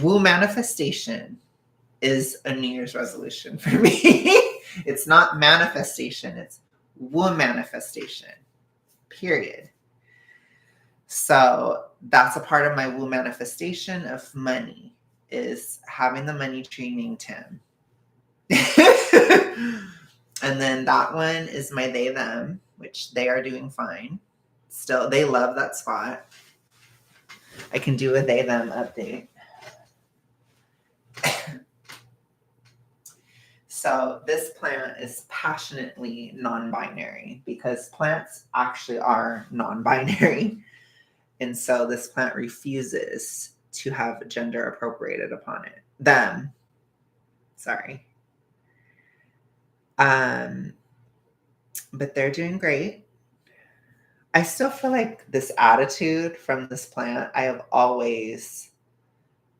Woo manifestation is a New Year's resolution for me. It's not manifestation, it's woo manifestation, period. So that's a part of my woo manifestation of money, is having the money tree named Tim. And then that one is my they them, which they are doing fine. Still, they love that spot. I can do a they them update. So this plant is passionately non-binary because plants actually are non-binary. And so this plant refuses to have gender appropriated upon it. Them. Sorry. But they're doing great. I still feel like this attitude from this plant, I have always,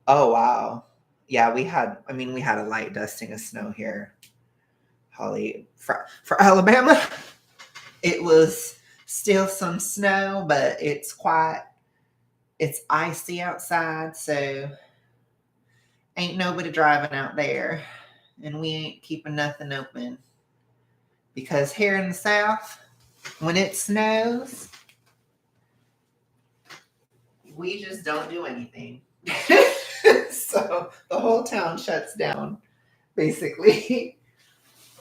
oh wow. Yeah, we had a light dusting of snow here, Holly, for Alabama. It was still some snow, but it's icy outside, so ain't nobody driving out there, and we ain't keeping nothing open. Because here in the South, when it snows, we just don't do anything. So the whole town shuts down, basically.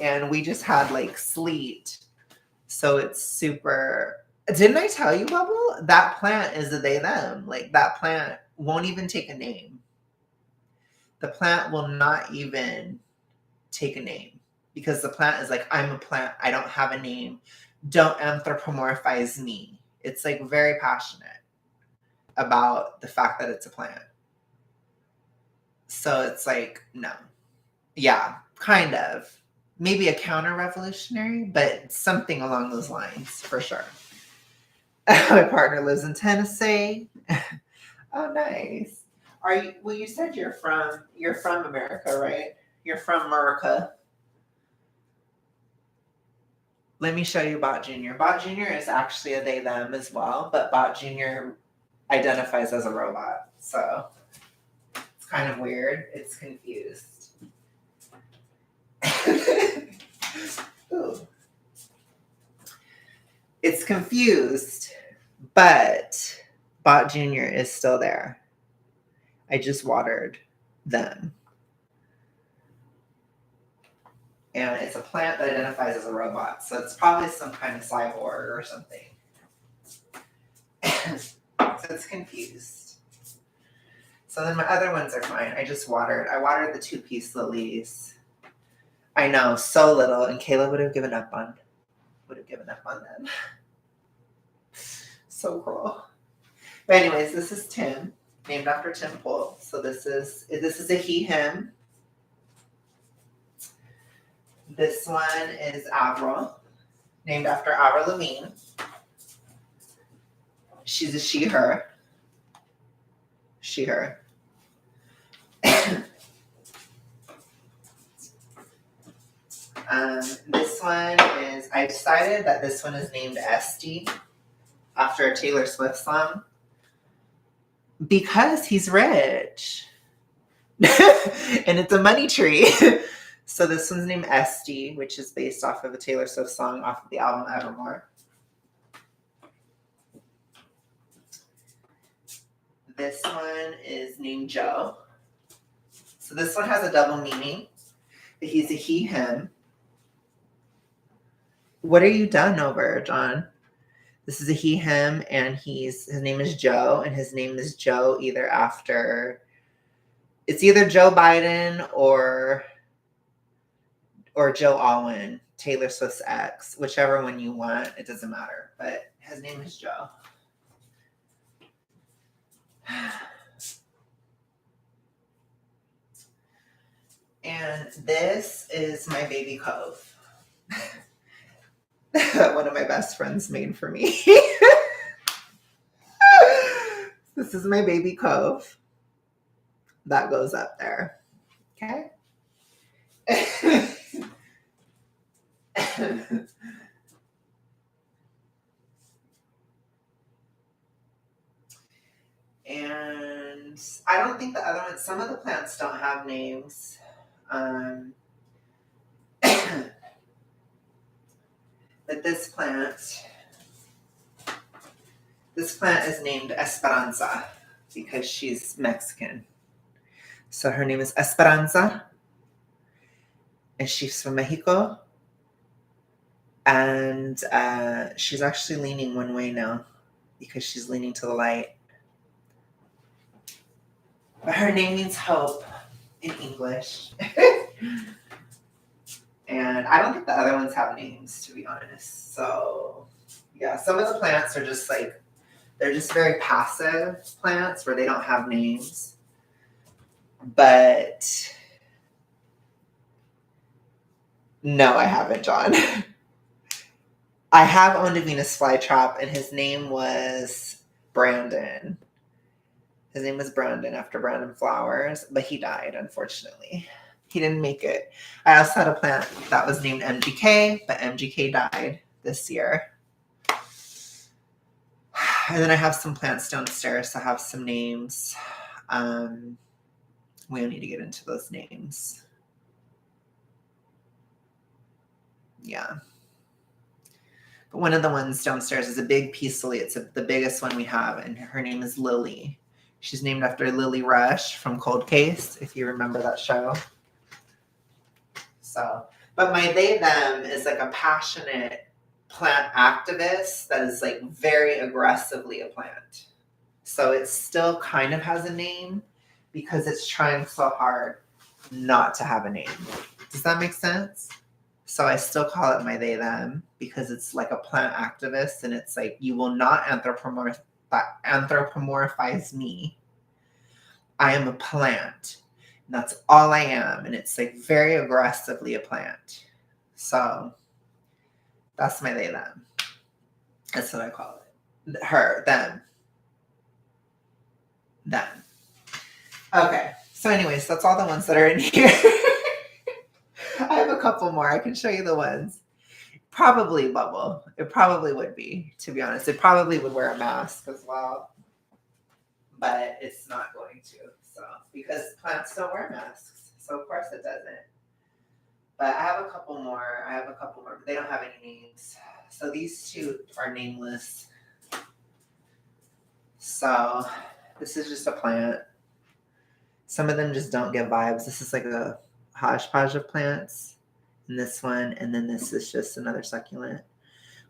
And we just had like sleet. So it's super. Didn't I tell you, Bubble? That plant is a they them. Like that plant won't even take a name. The plant will not even take a name because the plant is like, I'm a plant. I don't have a name. Don't anthropomorphize me. It's like very passionate about the fact that it's a plant. So it's like, no. Yeah, kind of. Maybe a counter-revolutionary, but something along those lines for sure. My partner lives in Tennessee. Oh, nice. You said you're from America, right? You're from America. Let me show you Bot Jr. Bot Jr. is actually a they them as well, but Bot Jr. identifies as a robot. So it's kind of weird. It's confused. Ooh. It's confused, but Bot Jr. is still there. I just watered them. And it's a plant that identifies as a robot. So it's probably some kind of cyborg or something. So it's confused. So then my other ones are fine. I watered the 2-piece lilies. I know, so little. And Kayla would have given up on them. So cool. But anyways, this is Tim, named after Tim Pool. So this is a he, him. This one is Avril, named after Avril Lavigne. She's a she, her. She, her. This one is, I decided that this one is named Esty after a Taylor Swift song because he's rich. And it's a money tree. So this one's named Esty, which is based off of a Taylor Swift song off of the album Evermore. This one is named Joe. So this one has a double meaning. He's a he, him. What are you done over, John? This is a he, him, and his name is Joe, and his name is Joe it's either Joe Biden or Joe Alwyn. Taylor Swift's ex, whichever one you want, it doesn't matter. But his name is Joe. And this is my baby Cove. One of my best friends made for me. This is my baby Cove. That goes up there. Okay. And I don't think the other ones, some of the plants don't have names. But this plant is named Esperanza because she's Mexican. So her name is Esperanza, and she's from Mexico. And she's actually leaning one way now because she's leaning to the light. But her name means hope in English. And I don't think the other ones have names, to be honest. So, yeah, some of the plants are just like, they're just very passive plants where they don't have names. But no, I haven't, John. I have owned a Venus flytrap, and his name was Brandon. His name was Brandon after Brandon Flowers, but he died, unfortunately. He didn't make it. I also had a plant that was named MGK, but MGK died this year. And then I have some plants downstairs that have some names. We don't need to get into those names. Yeah. But one of the ones downstairs is a big peace lily. It's the biggest one we have, and her name is Lily. She's named after Lily Rush from Cold Case, if you remember that show. So, but my they them is like a passionate plant activist that is like very aggressively a plant. So it still kind of has a name because it's trying so hard not to have a name. Does that make sense? So I still call it my they them because it's like a plant activist, and it's like, you will not anthropomorphize me. I am a plant. And that's all I am. And it's like very aggressively a plant. So that's my they them. That's what I call it. Her, them. Okay. So anyways, that's all the ones that are in here. I have a couple more. I can show you the ones. Probably Bubble. It probably would be, to be honest. It probably would wear a mask as well. But it's not going to. So, because plants don't wear masks. So of course it doesn't. But I have a couple more. But they don't have any names. So these two are nameless. So this is just a plant. Some of them just don't get vibes. This is like a hodgepodge of plants. And this one, and then this is just another succulent.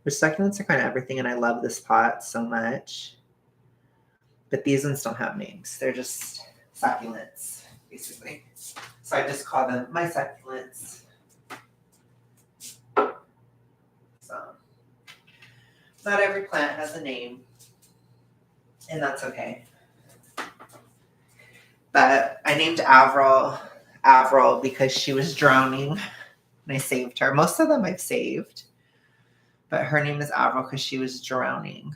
Which succulents are kind of everything, and I love this pot so much. But these ones don't have names. They're just succulents, basically. So I just call them my succulents. So not every plant has a name, and that's okay. But I named Avril because she was drowning, and I saved her. Most of them I've saved, but her name is Avril because she was drowning.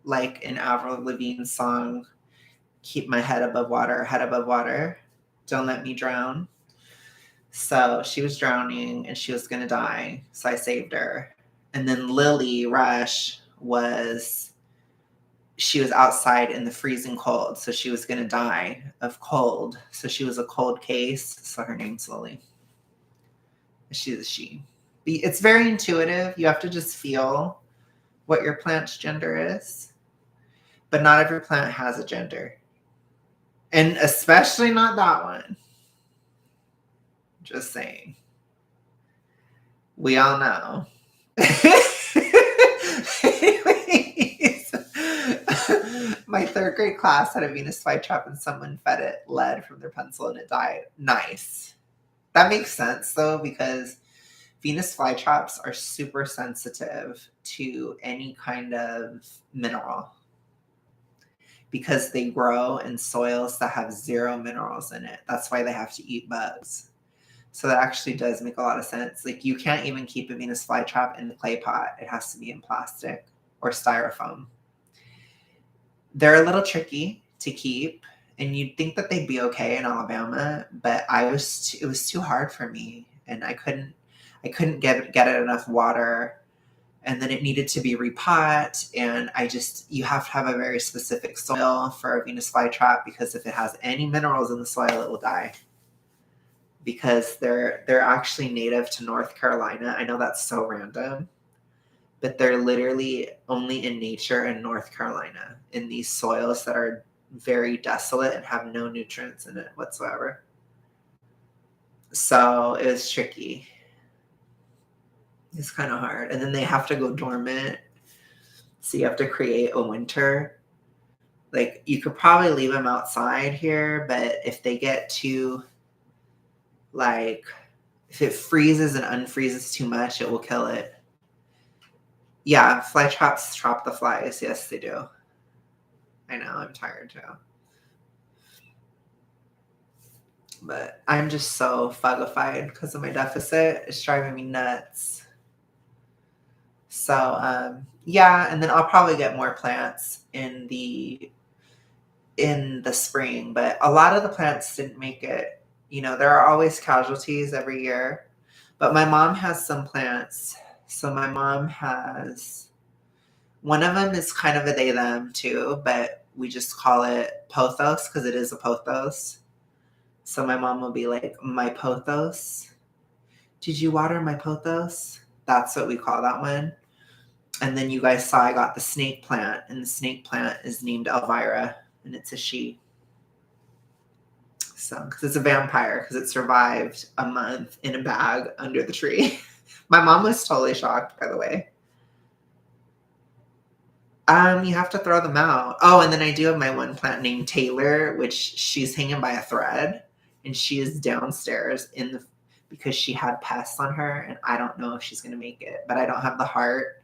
Like in Avril Lavigne's song, "Keep my head above water, don't let me drown." So she was drowning and she was going to die. So I saved her. And then Lily Rush she was outside in the freezing cold. So she was going to die of cold. So she was a cold case. So her name's Lily. She's a she. It's very intuitive. You have to just feel what your plant's gender is. But not every plant has a gender. And especially not that one. Just saying. We all know. Anyways, my third grade class had a Venus flytrap and someone fed it lead from their pencil and it died. Nice. That makes sense though, because Venus flytraps are super sensitive to any kind of mineral because they grow in soils that have zero minerals in it. That's why they have to eat bugs. So that actually does make a lot of sense. Like you can't even keep a Venus flytrap in the clay pot. It has to be in plastic or styrofoam. They're a little tricky to keep, and you'd think that they'd be okay in Alabama, but it was too hard for me, and I couldn't get it enough water, and then it needed to be repot, and you have to have a very specific soil for a Venus flytrap because if it has any minerals in the soil, it will die. Because they're actually native to North Carolina. I know that's so random, but they're literally only in nature in North Carolina in these soils that are very desolate and have no nutrients in it whatsoever. So it was tricky. It's kind of hard. And then they have to go dormant. So you have to create a winter. Like you could probably leave them outside here, but if they get too, like, if it freezes and unfreezes too much, it will kill it. Yeah, fly traps trap the flies. Yes, they do. I know, I'm tired too. But I'm just so fugified because of my deficit. It's driving me nuts. So, yeah, and then I'll probably get more plants in the spring, but a lot of the plants didn't make it. You know, there are always casualties every year. But my mom has some plants. So my mom has one of them is kind of a they them too, but we just call it pothos because it is a pothos. So my mom will be like, my pothos. Did you water my pothos? That's what we call that one. And then you guys saw I got the snake plant, and the snake plant is named Elvira, and it's a she. So, because it's a vampire, because it survived a month in a bag under the tree. My mom was totally shocked, by the way. You have to throw them out. Oh, and then I do have my one plant named Taylor, which she's hanging by a thread, and she is downstairs because she had pests on her, and I don't know if she's gonna make it. But I don't have the heart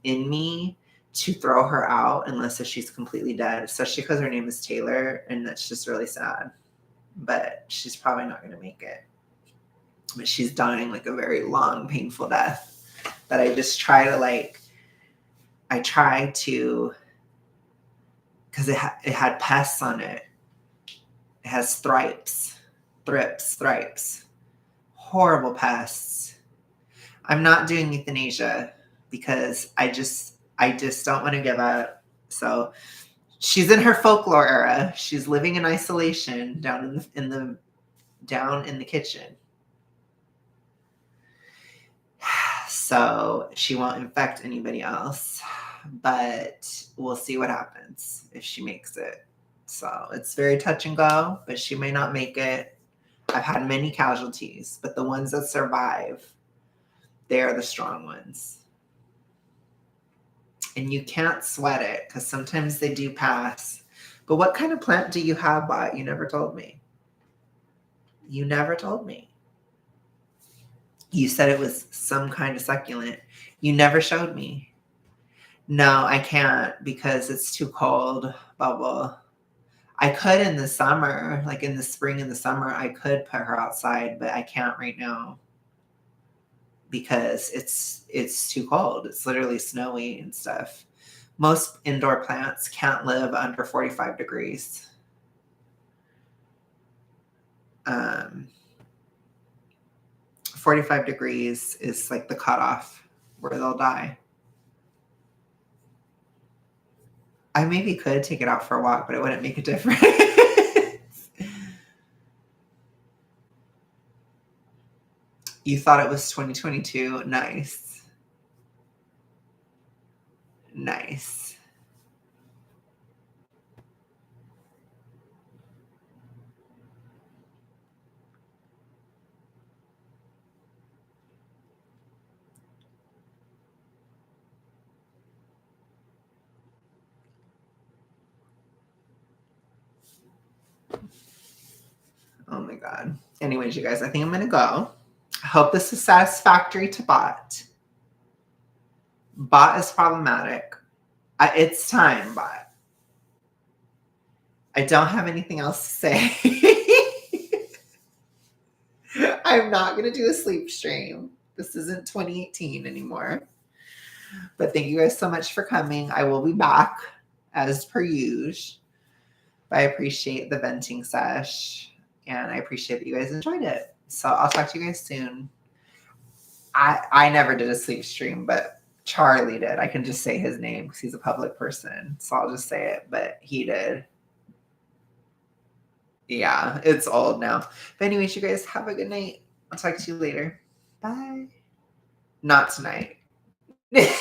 in me to throw her out unless if she's completely dead, especially because her name is Taylor, and that's just really sad. But she's probably not gonna make it. But she's dying like a very long, painful death that I just try to because it had pests on it. It has thrips, horrible pests. I'm not doing euthanasia because I just don't want to give up. So she's in her folklore era. She's living in isolation down in the kitchen. So she won't infect anybody else, but we'll see what happens if she makes it. So it's very touch and go, but she may not make it. I've had many casualties, but the ones that survive, they are the strong ones. And you can't sweat it because sometimes they do pass. But what kind of plant do you have, Bot? You never told me. You never told me. You said it was some kind of succulent. You never showed me. No, I can't because it's too cold, Bubble. I could in the summer, like in the spring and the summer, I could put her outside, but I can't right now because it's too cold. It's literally snowy and stuff. Most indoor plants can't live under 45 degrees. 45 degrees is like the cutoff where they'll die. I maybe could take it out for a walk, but it wouldn't make a difference. You thought it was 2022? Nice. Nice. Oh my God. Anyways, you guys, I think I'm going to go. hope this is satisfactory to Bot. Bot is problematic. It's time, Bot. I don't have anything else to say. I'm not going to do a sleep stream. This isn't 2018 anymore. But thank you guys so much for coming. I will be back as per usual. But I appreciate the venting sesh. And I appreciate that you guys enjoyed it. So I'll talk to you guys soon. I never did a sleep stream, but Charlie did. I can just say his name because he's a public person. So I'll just say it, but he did. Yeah, it's old now. But anyways, you guys have a good night. I'll talk to you later. Bye. Not tonight. Bye.